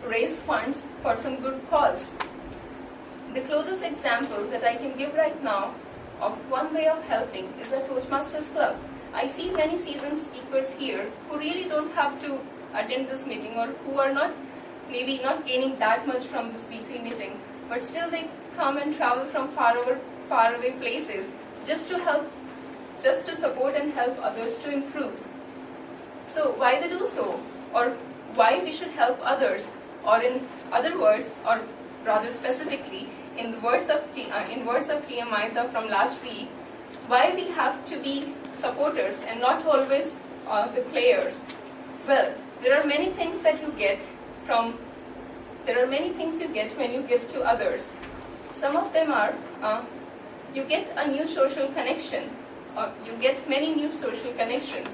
raise funds for some good cause. The closest example that I can give right now of one way of helping is the Toastmasters Club. I see many seasoned speakers here who really don't have to attend this meeting or who are maybe not gaining that much from this weekly meeting, but still they come and travel from far away places just to support and help others to improve. So why they do so, or why we should help others, or in other words, or rather specifically, in the words of Tia Maita from last week, why we have to be supporters and not always the players. Well, there are many things that you get when you give to others. Some of them are you get a new social connection, or you get many new social connections.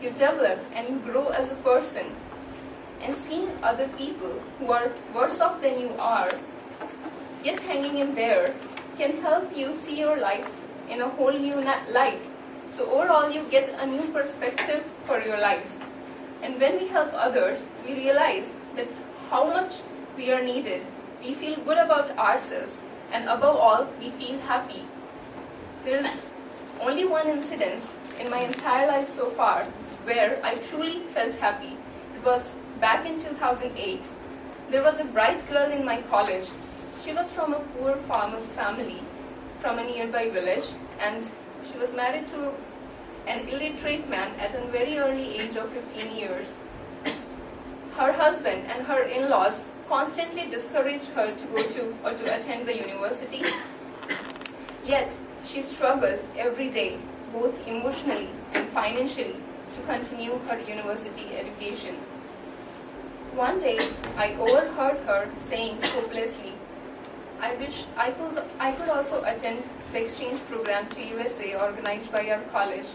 You develop and you grow as a person. And seeing other people who are worse off than you are, yet hanging in there, can help you see your life in a whole new light. So overall, you get a new perspective for your life. And when we help others, we realize that how much we are needed. We feel good about ourselves, and above all, we feel happy. There is only one incident in my entire life so far where I truly felt happy. It was back in 2008. There was a bright girl in my college. She was from a poor farmer's family from a nearby village, and she was married to an illiterate man at a very early age of 15 years. Her husband and her in-laws constantly discouraged her to go to or to attend the university. Yet, she struggled every day, both emotionally and financially, to continue her university education. One day, I overheard her saying hopelessly, "I wish I could also attend the exchange program to USA organized by our college."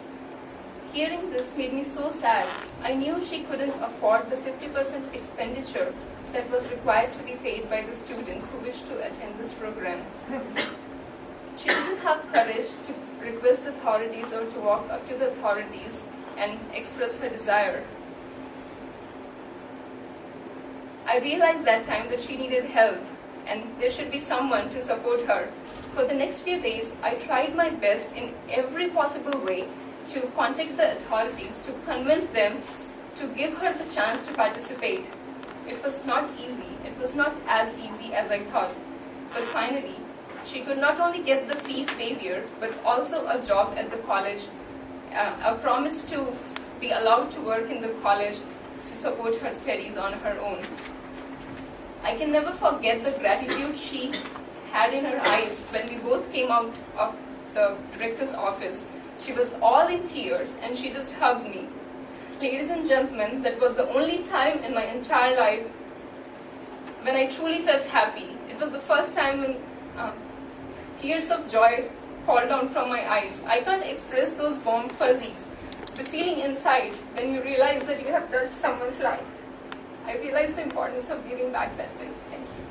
Hearing this made me so sad. I knew she couldn't afford the 50% expenditure that was required to be paid by the students who wished to attend this program. She didn't have courage to request the authorities or to walk up to the authorities and express her desire. I realized that time that she needed help and there should be someone to support her. For the next few days, I tried my best in every possible way to contact the authorities to convince them to give her the chance to participate. It was not easy. It was not as easy as I thought. But finally, she could not only get the fees waiver, but also a job at the college, a promise to be allowed to work in the college to support her studies on her own. I can never forget the gratitude she had in her eyes when we both came out of the director's office. She was all in tears and she just hugged me. Ladies and gentlemen, that was the only time in my entire life when I truly felt happy. It was the first time when tears of joy fall down from my eyes. I can't express those warm fuzzies, the feeling inside when you realize that you have touched someone's life. I realized the importance of giving back that day. Thank you.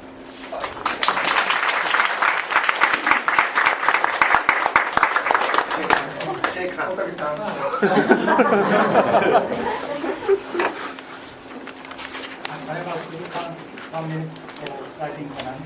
Sorry. I have a few comments for writing command.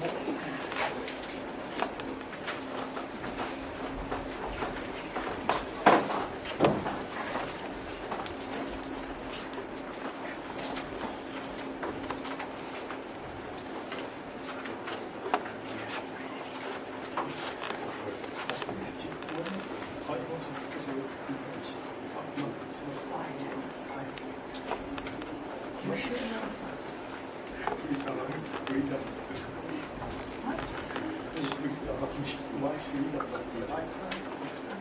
Of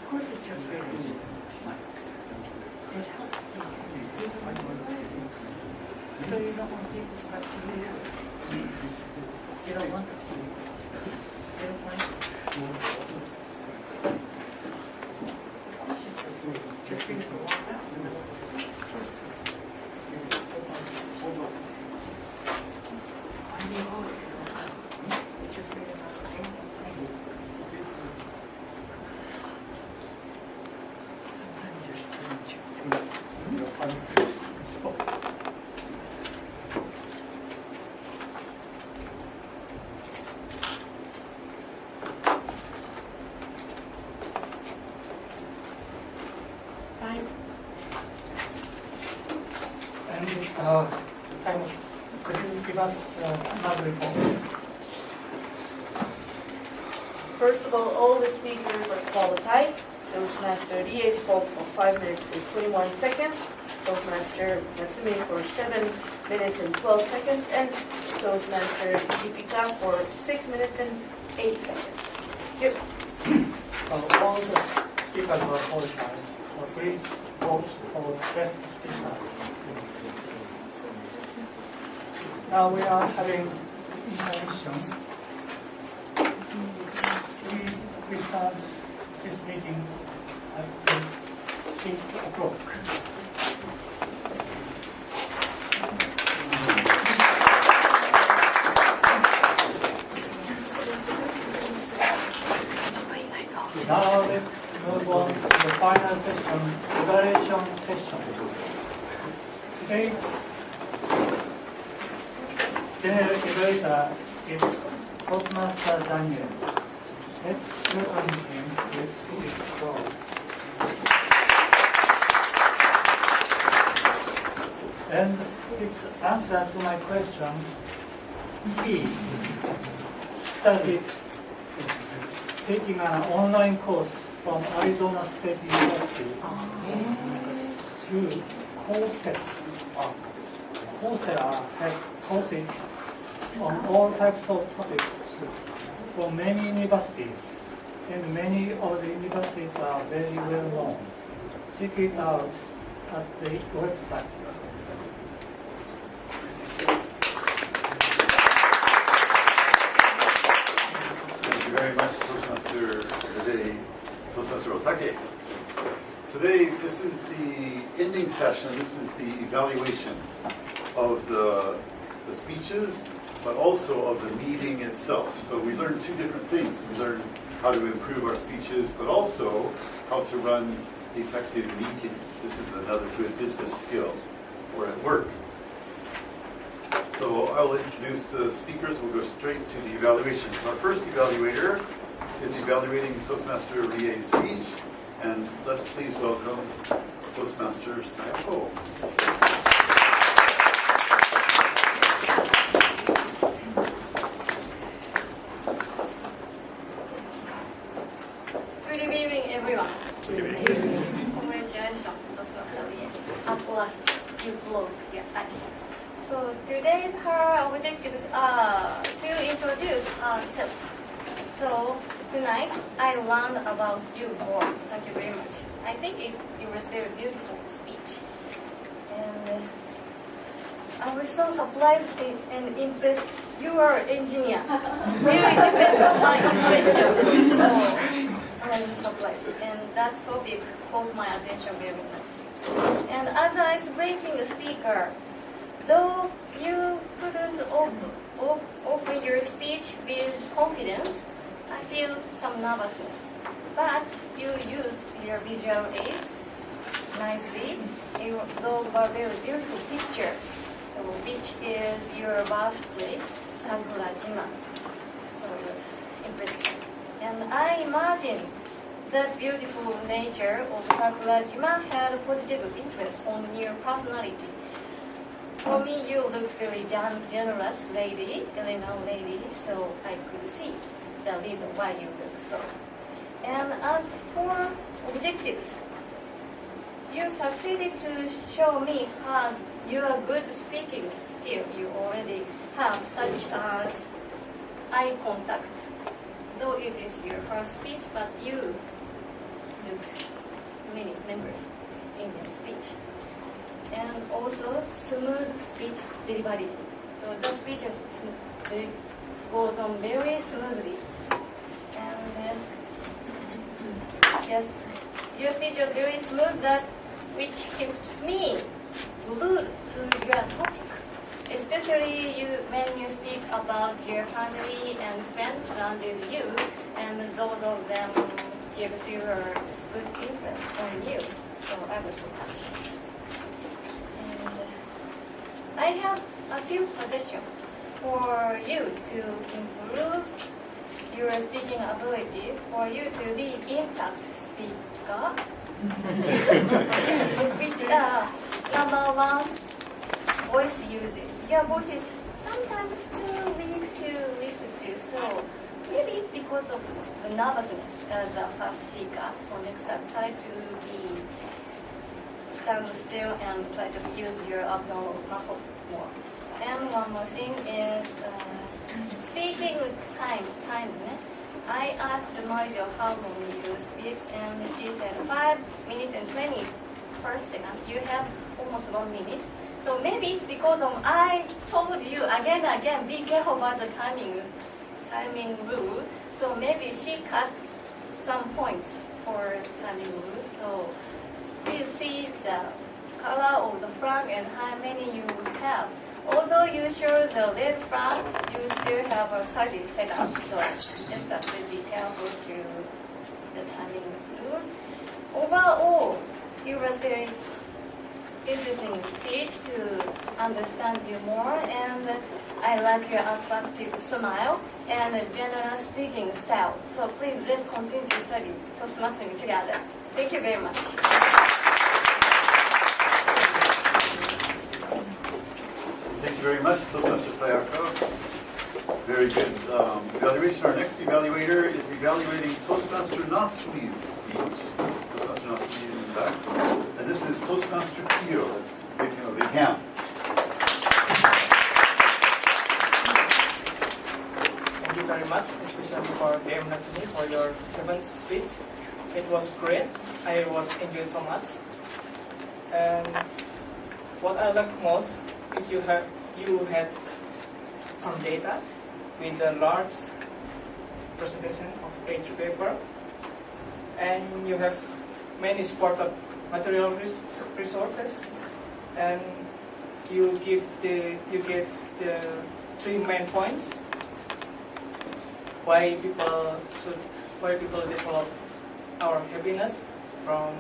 course it's your favorite. It helps. So you don't want people to start to hear. You don't want them to. You don't want Of course it's your favorite. Your favorite walk out. Why do you hold it? It's your favorite. And could you give us another report? First of all the speakers are qualified. Toastmaster Rie spoke for 5 minutes and 21 seconds. Toastmaster Natsumi for 7 minutes and 12 seconds. And Toastmaster Deepika for 6 minutes and 8 seconds. Yep. So all the speakers were qualified. So please vote for best speaker. Now we are having information. We start this meeting at 8 o'clock. Now let's move on to the final session, evaluation session. Today's general evaluator is Toastmaster Daniel. Let's welcome him with his applause. And his answer to my question, he started taking an online course from Arizona State University through Coursera. Coursera has courses on all types of topics for many universities, and many of the universities are very well known. Check it out at the website. Thank you very much, Toastmaster Otake. Today, this is the ending session. This is the evaluation of the speeches, but also of the meeting itself. So we learned two different things. We learned how to improve our speeches, but also how to run effective meetings. This is another good business skill or at work. So I will introduce the speakers. We'll go straight to the evaluations. Our first evaluator is evaluating Toastmaster Rie's speech. And let's please welcome Toastmaster Sayako. Good evening, everyone. Congratulations, Toastmaster Rie. At last, you blow your eyes. So today's her objectives are to introduce ourselves. So tonight I learned about you more. Thank you very much. I think it was very beautiful speech. And I was so surprised and impressed. You are an engineer. Very different from my impression. So I was surprised. And that topic caught my attention very much. And as I was breaking the speaker, though you couldn't open your speech with confidence, I feel some nervousness. But you used your visual aids nicely. Those were very beautiful picture. So which is your birthplace, Sakurajima. So it was impressive. And I imagine that beautiful nature of Sakurajima had a positive influence on your personality. For me, you look very generous lady, Eleanor lady, so I could see the reason why you look so. And as for objectives, you succeeded to show me how your good speaking skill you already have, such as eye contact. though it is your first speech, but you looked many members in your speech. And also smooth speech delivery. So the speech goes on very smoothly. And yes, your speech was very smooth, that which helped me glued to your topic. Especially when you speak about your family and friends surrounding you, and those of them gives you a good influence on you. So I was so touched. And I have a few suggestions for you to improve your speaking ability, for you to be impact speaker. Which number one, voice usage. Your voice is sometimes too weak to listen to, so maybe because of the nervousness as a first speaker. So next time, try to stand still and try to use your abdominal muscle more. And one more thing is speaking with time. I asked Mario how long you speak, and she said 5 minutes and 20 per second. You have almost 1 minute. So maybe because I told you again and again, be careful about the timing rule. So maybe she cut some points for timing rule. So please see the color of the flag and how many you have. Although you show the red flag, you still have a 30 seconds. So just have to be careful to the timing rule. Overall, it was very interesting speech to understand you more, and I like your attractive smile and general speaking style. So please, let's continue to study Toastmastering together. Thank you very much. Thank you very much, Toastmaster Sayako. Very good evaluation. Our next evaluator is evaluating Toastmaster Natsumi's speech. Toastmaster Natsumi is in the back. And this is Toastmaster Tsuyo. Let's give him a big hand. Thank you very much, especially for DM Natsumi for your 7th speech. It was great. I was enjoying so much. And what I liked most is you had some data with a large presentation of A3 paper, and you have many supported material resources, and you give the 3 main points why people develop our happiness from,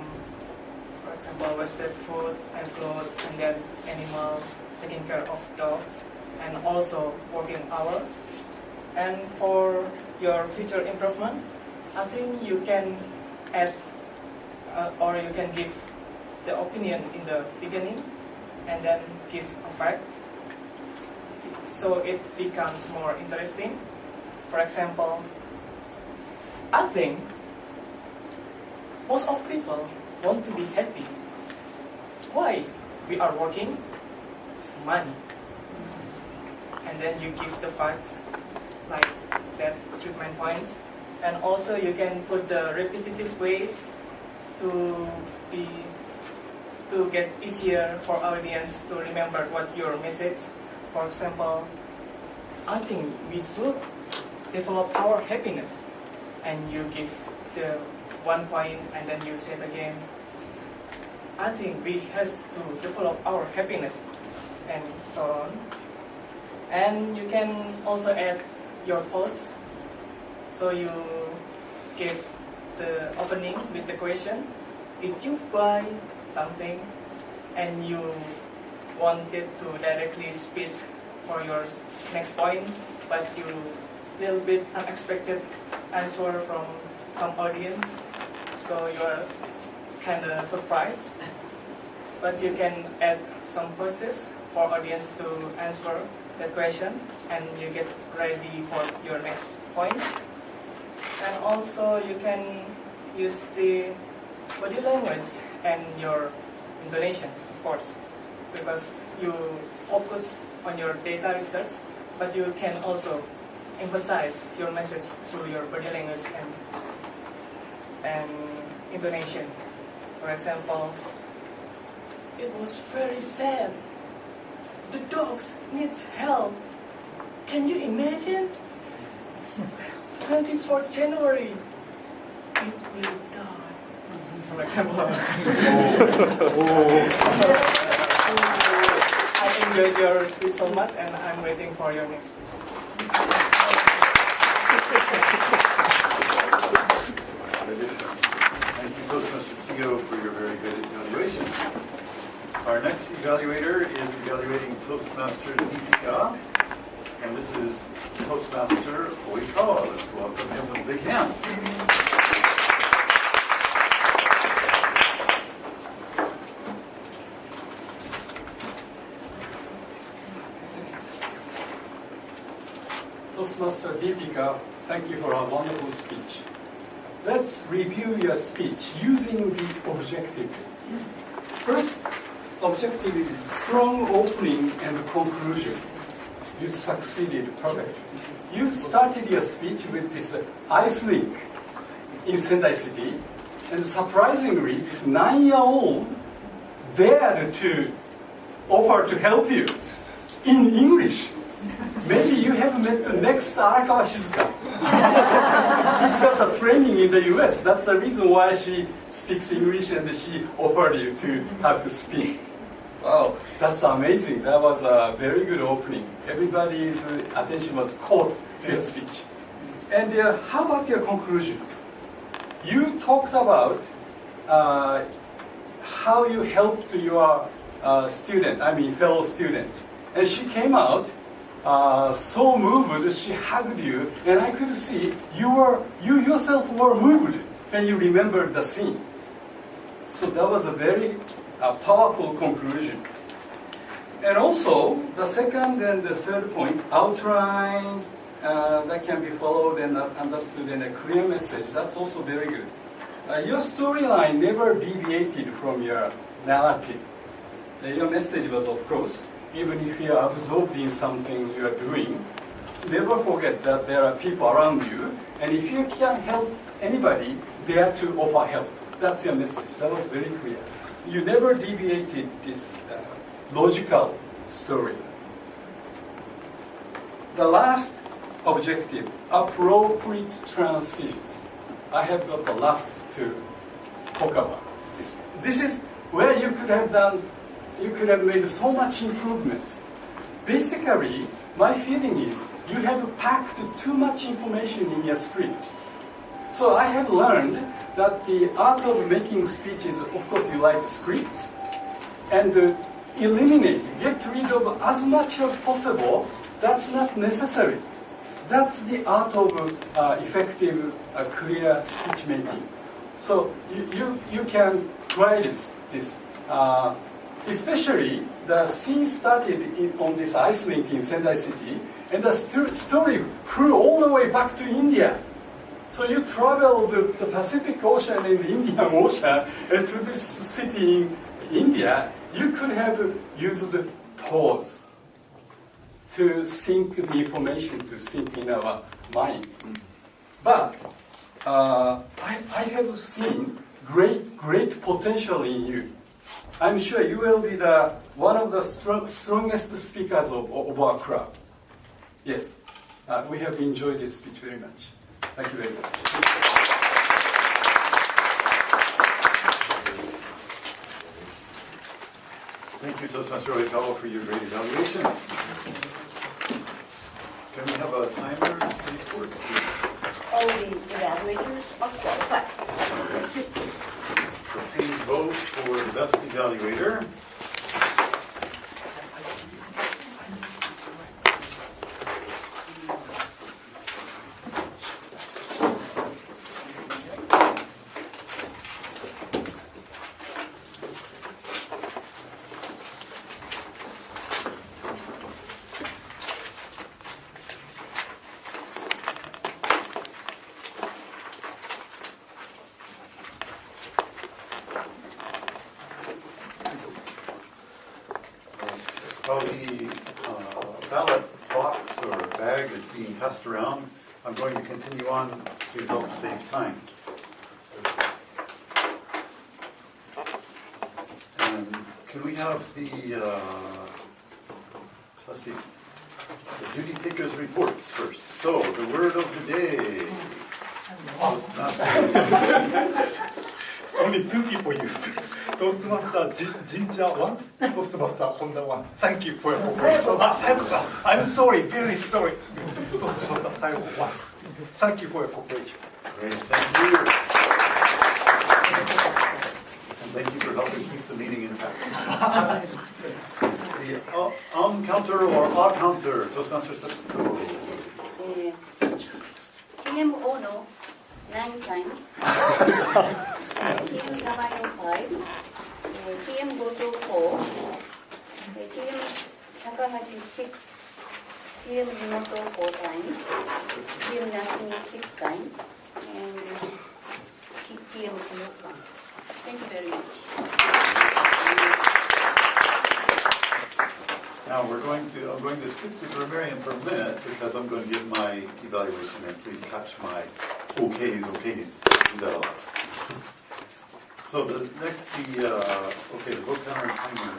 for example, wasted food and clothes, and then animal, taking care of dogs, and also working hours. And for your future improvement, I think you can add or you can give the opinion in the beginning and then give a fact, so it becomes more interesting. For example, I think most of people want to be happy. Why? We are working, money. And then you give the facts like that 3 main points. And also you can put the repetitive ways to get easier for audience to remember what your message. For example, I think we should develop our happiness, and you give the 1 point and then you say it again. I think we have to develop our happiness, and so on. And you can also add your post. So you give the opening with the question, did you buy something? And you wanted to directly speak for your next point, but you little bit unexpected answer from some audience. So you are kind of surprised. But you can add some voices for audience to answer the question, and you get ready for your next point. And also you can use the body language and your intonation, of course, because you focus on your data research, but you can also emphasize your message through your body language and intonation. For example, it was very sad. The dogs needs help. Can you imagine? 24th January, it will die. For example. I enjoyed your speech so much, and I'm waiting for your next speech. Thank you, Toastmaster Tio, for your very good evaluation. Our next evaluator is evaluating Toastmaster Deepika, and this is Toastmaster Oikawa. Let's welcome him with a big hand. Toastmaster Deepika, thank you for a wonderful speech. Let's review your speech using the objectives. First objective is strong opening and conclusion. You succeeded perfectly. You started your speech with this ice rink in Sendai City, and surprisingly, this 9-year-old dared to offer to help you in English. Maybe you have met the next Arakawa Shizuka. She's got a training in the US. That's the reason why she speaks English and she offered you to how to speak. Wow, that's amazing. That was a very good opening. Everybody's attention was caught to your speech. And how about your conclusion? You talked about how you helped your fellow student. And she came out so moved, she hugged you, and I could see you yourself were moved when you remembered the scene. So that was a very powerful conclusion. And also, the second and the third point, outline that can be followed and understood in a clear message, that's also very good. Your storyline never deviated from your narrative. Your message was, of course, even if you are absorbed in something you are doing, never forget that there are people around you, and if you can help anybody, dare to offer help. That's your message. That was very clear. You never deviated this logical story. The last objective, appropriate transitions. I have got a lot to talk about this. This is where you could have made so much improvements. Basically, my feeling is you have packed too much information in your script. So I have learned that the art of making speeches, of course you write scripts, and eliminate, get rid of as much as possible. That's not necessary. That's the art of effective, clear speech making. So you can try this. Especially the scene started on this ice rink in Sendai City, and the story flew all the way back to India. So you traveled the Pacific Ocean and the Indian Ocean and to this city in India. You could have used the pause to sink the information, to sink in our mind. But I have seen great potential in you. I'm sure you will be one of the strongest speakers of our crowd. Yes, we have enjoyed this speech very much. Thank you very much. Thank you, Toastmaster Oikawa, for your great evaluation. Can we have a timer, please, for it? All the evaluators must qualify. So please vote for the best evaluator. I'm going to continue on to help save time. And can we have the, let's see, the duty takers reports first. So, the word of the day. Only 2 people used Toastmaster Ginger 1, Toastmaster Honda 1. Thank you for your cooperation. I'm sorry, very sorry. Toastmaster Saigo 1. Thank you for your cooperation. Great, thank you. And thank you for helping keep the meeting intact. The counter or counter, Toastmaster Setsuko. PM Ono 9 times. PM Namayo 5. PM Goto 4. PM Takahashi 6. PM Yamato 4 times. PM Natsumi 6 times. And PM Toyoka. Thank you very much. Now I'm going to skip the grammarian for a minute because I'm going to give my evaluation, and please catch my okays. So the next, the book counter and timer.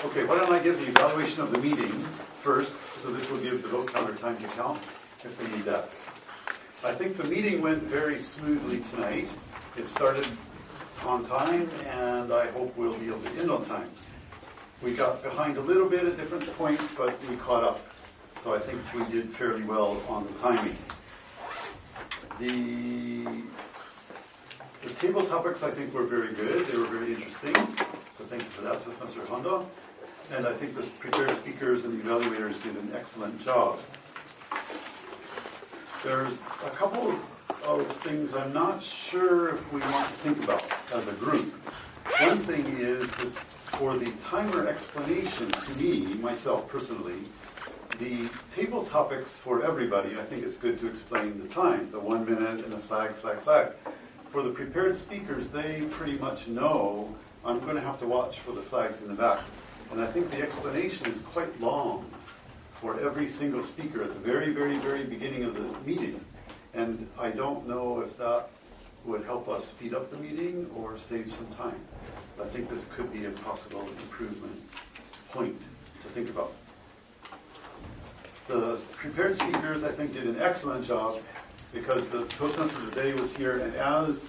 Okay, why don't I give the evaluation of the meeting first, so this will give the book counter time to count if we need that. I think the meeting went very smoothly tonight. It started on time, and I hope we'll be able to end on time. We got behind a little bit at different points, but we caught up. So I think we did fairly well on the timing. The table topics, I think, were very good. They were very interesting. So thank you for that, Mr. Honda. And I think the prepared speakers and the evaluators did an excellent job. There's a couple of things I'm not sure if we want to think about as a group. One thing is that for the timer explanation, to me, myself personally, the table topics for everybody, I think it's good to explain the time, the 1 minute and the flag. For the prepared speakers, they pretty much know I'm going to have to watch for the flags in the back. And I think the explanation is quite long for every single speaker at the very, very, very beginning of the meeting. And I don't know if that would help us speed up the meeting or save some time. But I think this could be a possible improvement point to think about. The prepared speakers, I think, did an excellent job because the Toastmaster of the day was here, and as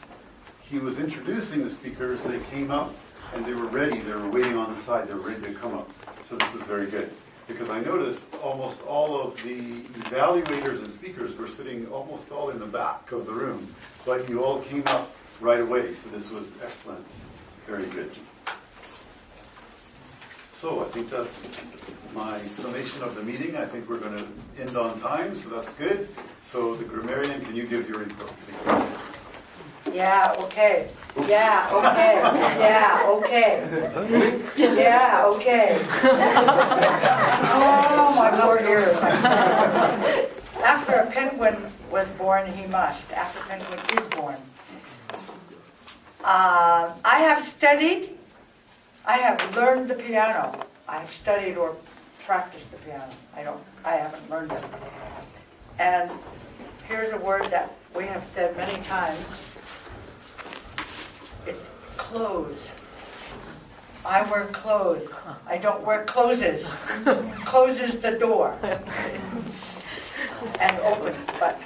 he was introducing the speakers, they came up and they were ready. They were waiting on the side. They were ready to come up. So this was very good because I noticed almost all of the evaluators and speakers were sitting almost all in the back of the room, but you all came up right away. So this was excellent. Very good. So I think that's my summation of the meeting. I think we're going to end on time, so that's good. So the grammarian, can you give your report? Yeah, okay. Yeah, okay. Yeah, okay. Yeah, okay. Oh, my poor ears. After a penguin was born, he must. After a penguin is born. I have learned the piano. I have studied or practiced the piano. I haven't learned it. And here's a word that we have said many times. It's close. I wear clothes. I don't wear closes. Closes the door. And opens, but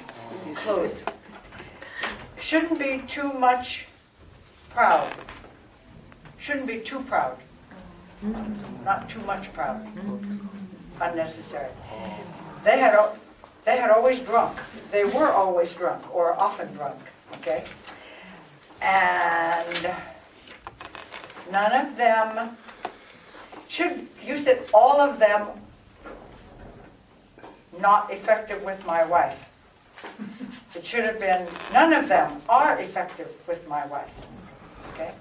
closed. Shouldn't be too much proud. Shouldn't be too proud. Not too much proud. Unnecessary. They had always drunk. They were always drunk, or often drunk. Okay? And none of them you said all of them not effective with my wife. It should have been none of them are effective with my wife. Okay?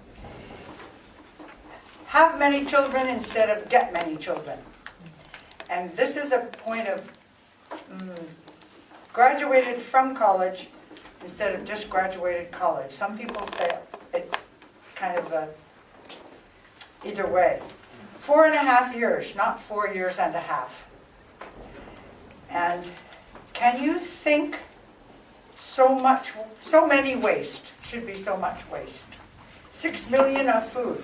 Have many children instead of get many children. And this is a point of graduated from college instead of just graduated college. Some people say it's kind of either way. 4.5 years, not 4 years and a half. And can you think so many waste, should be so much waste. 6 million of food.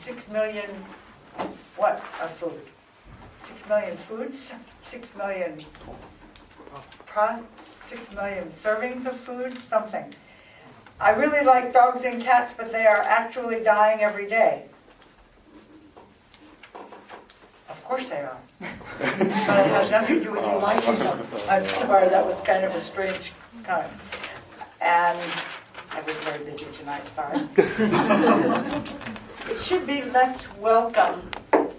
6 million what of food? 6 million foods, 6 million 6 million servings of food, something. I really like dogs and cats, but they are actually dying every day. Of course they are. But it has nothing to do with you liking them. I'm sorry, that was kind of a strange kind. And I was very busy tonight, sorry. It should be let's welcome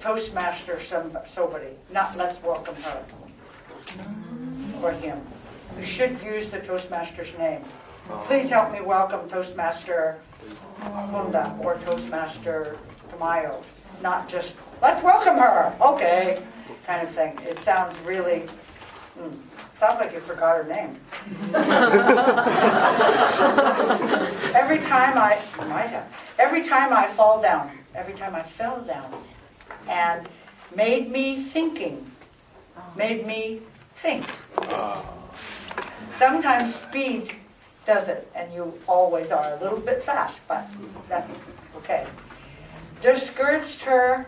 Toastmaster somebody, not let's welcome her or him. You should use the Toastmaster's name. Please help me welcome Toastmaster Honda or Toastmaster Tamayo. Not just, let's welcome her, okay, kind of thing. It sounds really, sounds like you forgot her name. Every time I fall down, every time I fell down, and made me think. Sometimes speed does it, and you always are a little bit fast, but that's okay. Discouraged her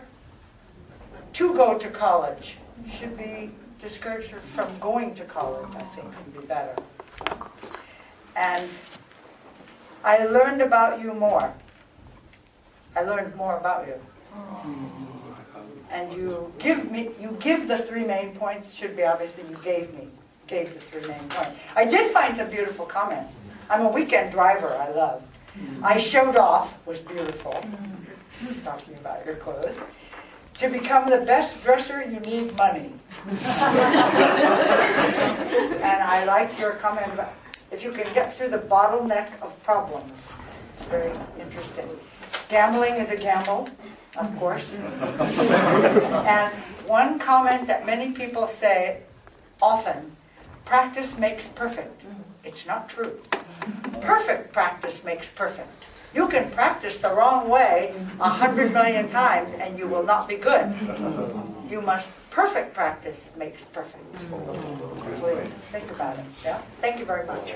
to go to college. Should be discouraged her from going to college, I think would be better. And I learned about you more. I learned more about you. And you give the 3 main points, should be obviously you gave the 3 main points. I did find some beautiful comments. I'm a weekend driver, I love. I showed off, was beautiful. Talking about your clothes. To become the best dresser, you need money. And I like your comment about if you can get through the bottleneck of problems. It's very interesting. Gambling is a gamble, of course. And one comment that many people say often, practice makes perfect. It's not true. Perfect practice makes perfect. You can practice the wrong way 100 million times and you will not be good. You must, perfect practice makes perfect. Please think about it. Yeah? Thank you very much.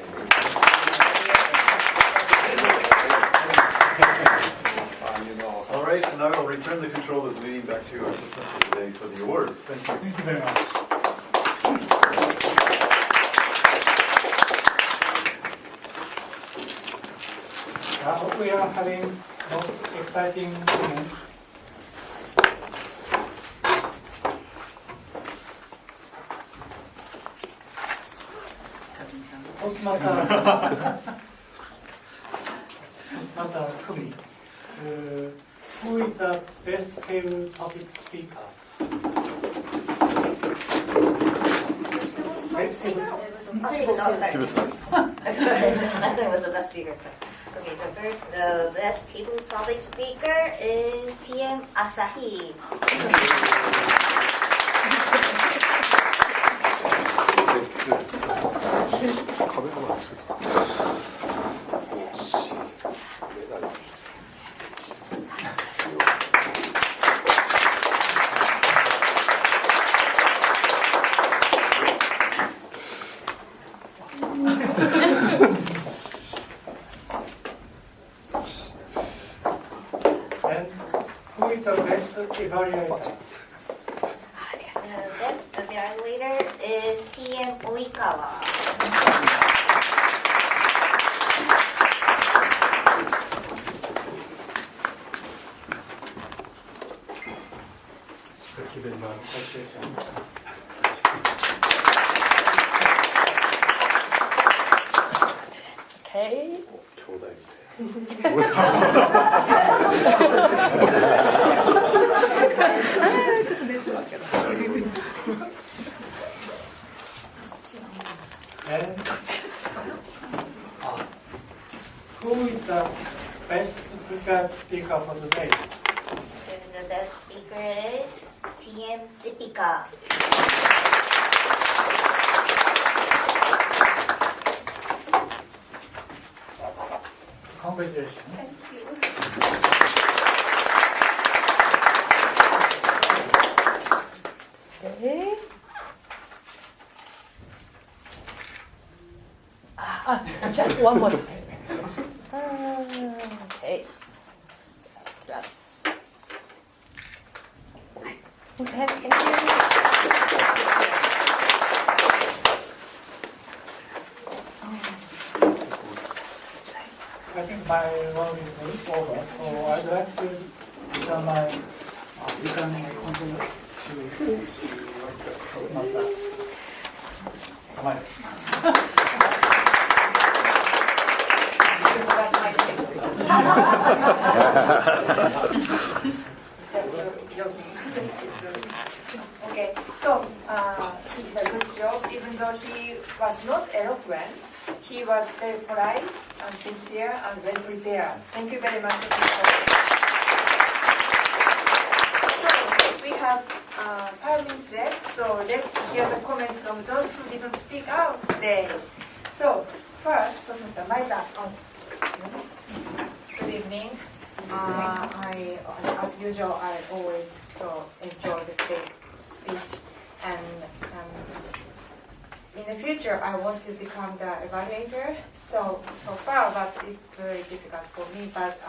All right, and I will return the control of this meeting back to our assistant today for the awards. Thank you. Thank you very much. We are having most exciting moment. Toastmaster Kumi, who is the best table topic speaker? Table topic. Sorry, I thought it was the best speaker. Okay, the best table topic speaker is TM Asahi. And who is the best evaluator? The best evaluator is TM Oikawa. Thank you very much. Okay. And who is the best prepared speaker for today? So the best speaker is TM Dipika. Congratulations. Thank you. Okay. Just one more. Okay. Plus. Okay, thank you. I think my role is over, so I'd like to tell my you can continue to Toastmaster. Okay, so he did a good job, even though he was not eloquent. He was very polite and sincere and well prepared. Thank you very much. So we have 5 minutes left, so let's hear the comments from those who didn't speak out today. So first, Mr. Maida. Good evening. As usual, I always enjoy the speech, and in the future, I want to become the evaluator. So far, but it's very difficult for me. But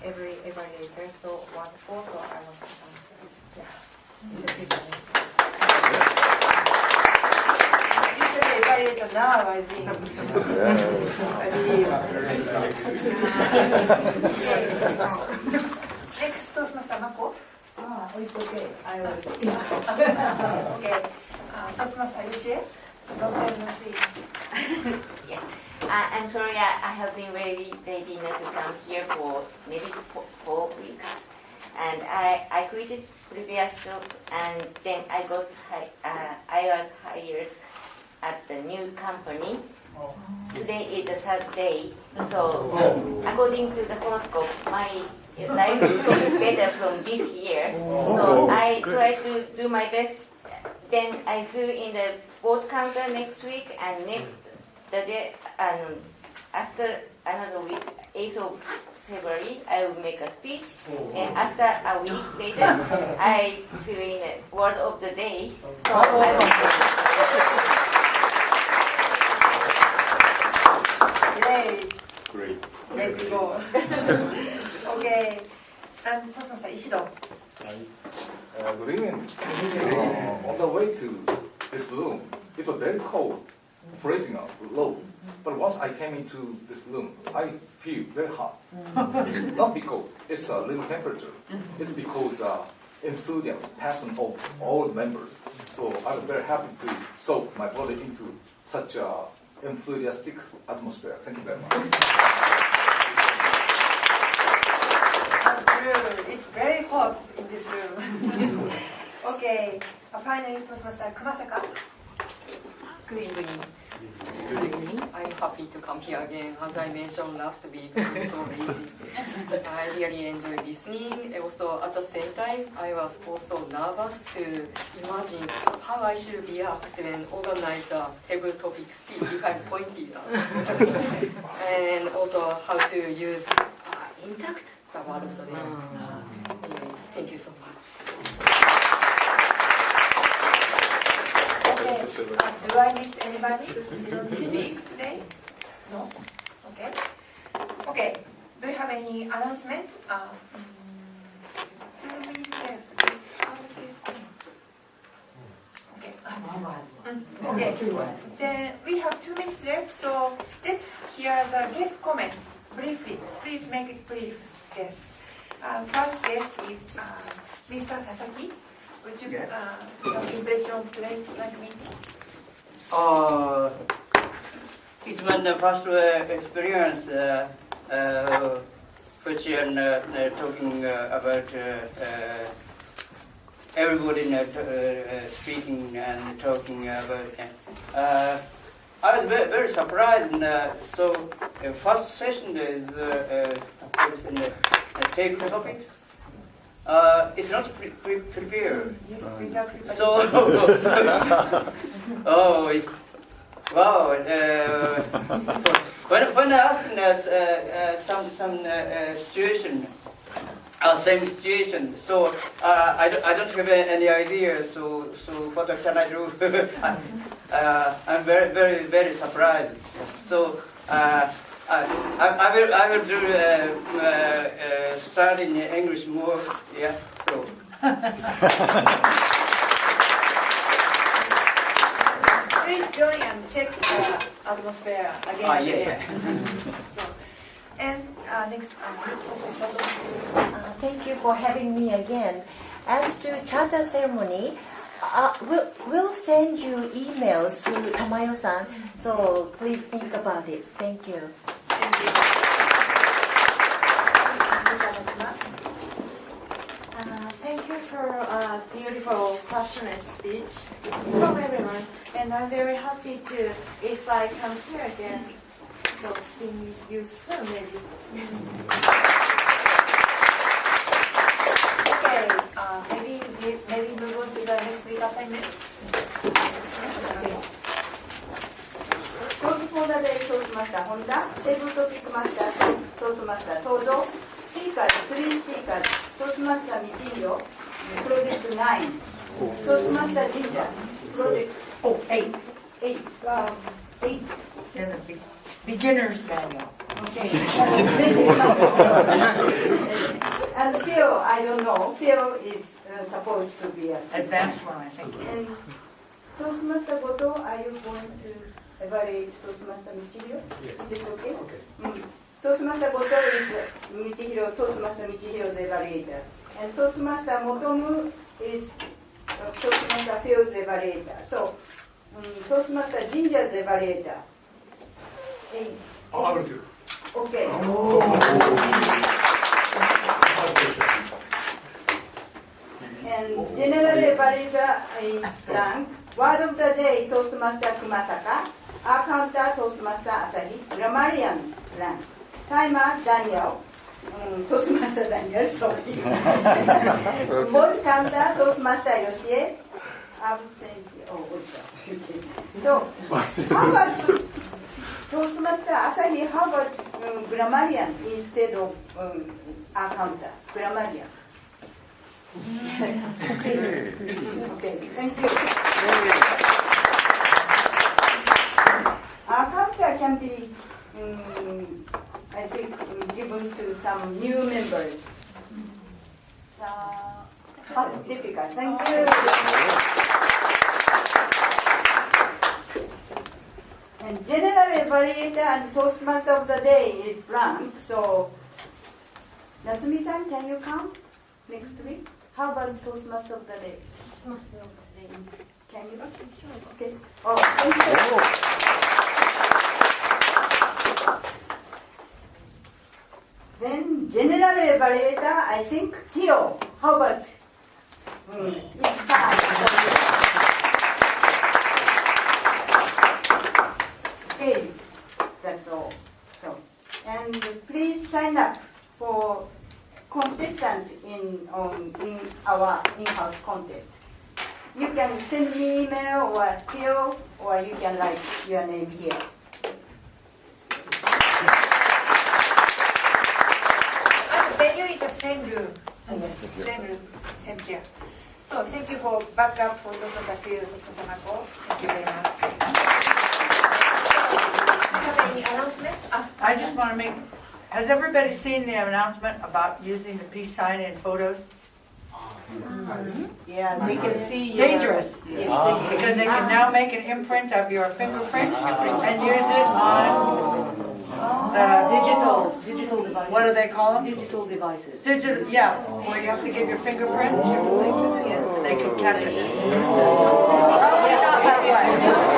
every evaluator is so wonderful. So I want to become, in the future. You should be evaluator now, I think. Next, Toastmaster Mako. It's okay. I will speak. Okay. Toastmaster Yoshie. Don't tell me. Yes. I'm sorry, I have been really ready to come here for maybe 4 weeks. And I created previous job, and then I was hired at the new company. Today is the 3rd day. So according to the horoscope, my life is getting better from this year. So I try to do my best. Then I fill in the board counter next week, and after another week, 8th of February, I will make a speech. And after a week later, I fill in the word of the day. So I Great. Let's go. Okay. And Toastmaster Ishido. Good evening. On the way to this room, it was very cold, freezing out, low. But once I came into this room, I feel very hot. Not because it's a little temperature. It's because enthusiasm, passion of all the members. So I was very happy to soak my body into such a enthusiastic atmosphere. Thank you very much. It's very hot in this room. Okay. Finally, Toastmaster Kumasaka. Good evening. Good evening. I'm happy to come here again. As I mentioned last week, I'm so lazy. I really enjoy listening. Also, at the same time, I was also nervous to imagine how I should react when organize a table topic speech if I'm pointed out. And also how to use intact, the word of the day. Anyway, thank you so much. Okay. Do I miss anybody to speak today? No? Okay. Okay. Do you have any announcement? 2 minutes left. Okay. Okay. Then we have 2 minutes left, so let's hear the guest comment briefly. Please make it brief, guest. First guest is Mr. Sasaki. Would you some impression of today's meeting? It's been the first experience which talking about everybody speaking and talking about. I was very surprised. So first session is take topics. It's not prepared. So, it's, wow. When I asked some situation, same situation. So I don't have any idea. So what can I do? I'm very surprised. So I will do studying English more. Yeah. So. Please join and check the atmosphere again. And again. So, and next, Thank you for having me again. As to charter ceremony, we'll send you emails to Tamayo-san, so please think about it. Thank you. Thank you for a beautiful, passionate speech from everyone. And I'm very happy to, if I come here again, so see you soon maybe. okay, maybe move on to the next week assignment. Talk for the day, Toastmaster Honda, table topic master, Toastmaster Tojo, speakers, 3 speakers, Toastmaster Michiyo, project 9, Toastmaster Ginger, project 8. 8. Beginner's manual. Okay. And Phil, I don't know. Phil is supposed to be a speaker. Advanced one, I think. And Toastmaster Goto, are you going to evaluate Toastmaster Michiyo? Yes. Is it okay? Okay. Toastmaster Goto is Michihiro, Toastmaster Michihiro's evaluator. And Toastmaster Motomu is Toastmaster Phil's evaluator. So, Toastmaster Ginger's evaluator. I will do. Okay. And general evaluator is rank. Word of the day, Toastmaster Kumasaka. Accountant, Toastmaster Asahi. Grammarian, rank. Timer, Daniel. Toastmaster Daniel, sorry. Board counter, Toastmaster Yoshie. Absent. Oh, also. So, how about Toastmaster Asahi? How about grammarian instead of accountant? Grammarian. Please. Okay, thank you. Accountant can be, I think, given to some new members. So, difficult. Thank you. And general evaluator and Toastmaster of the day is blank. So, Natsumi-san, can you come next week? How about Toastmaster of the day? Toastmaster of the day. Can you? Okay, sure. Okay. Oh, thank you. Then general evaluator, I think Tio. How about? It's fine. Okay, that's all. So, and please sign up for contestant in our in-house contest. You can send me email or Tio, or you can write your name here. Venue is the same room. Yes. Same room, same here. So thank you for backup for those of you, Toshiko-Samako. Thank you very much. Do you have any announcements? I just want to make, has everybody seen the announcement about using the peace sign in photos? Yeah, they can see your... Dangerous. Because they can now make an imprint of your fingerprint and use it on the digital devices. What do they call them? Digital devices. Digital, yeah, where you have to give your fingerprint. They can capture it. Oh, not that way.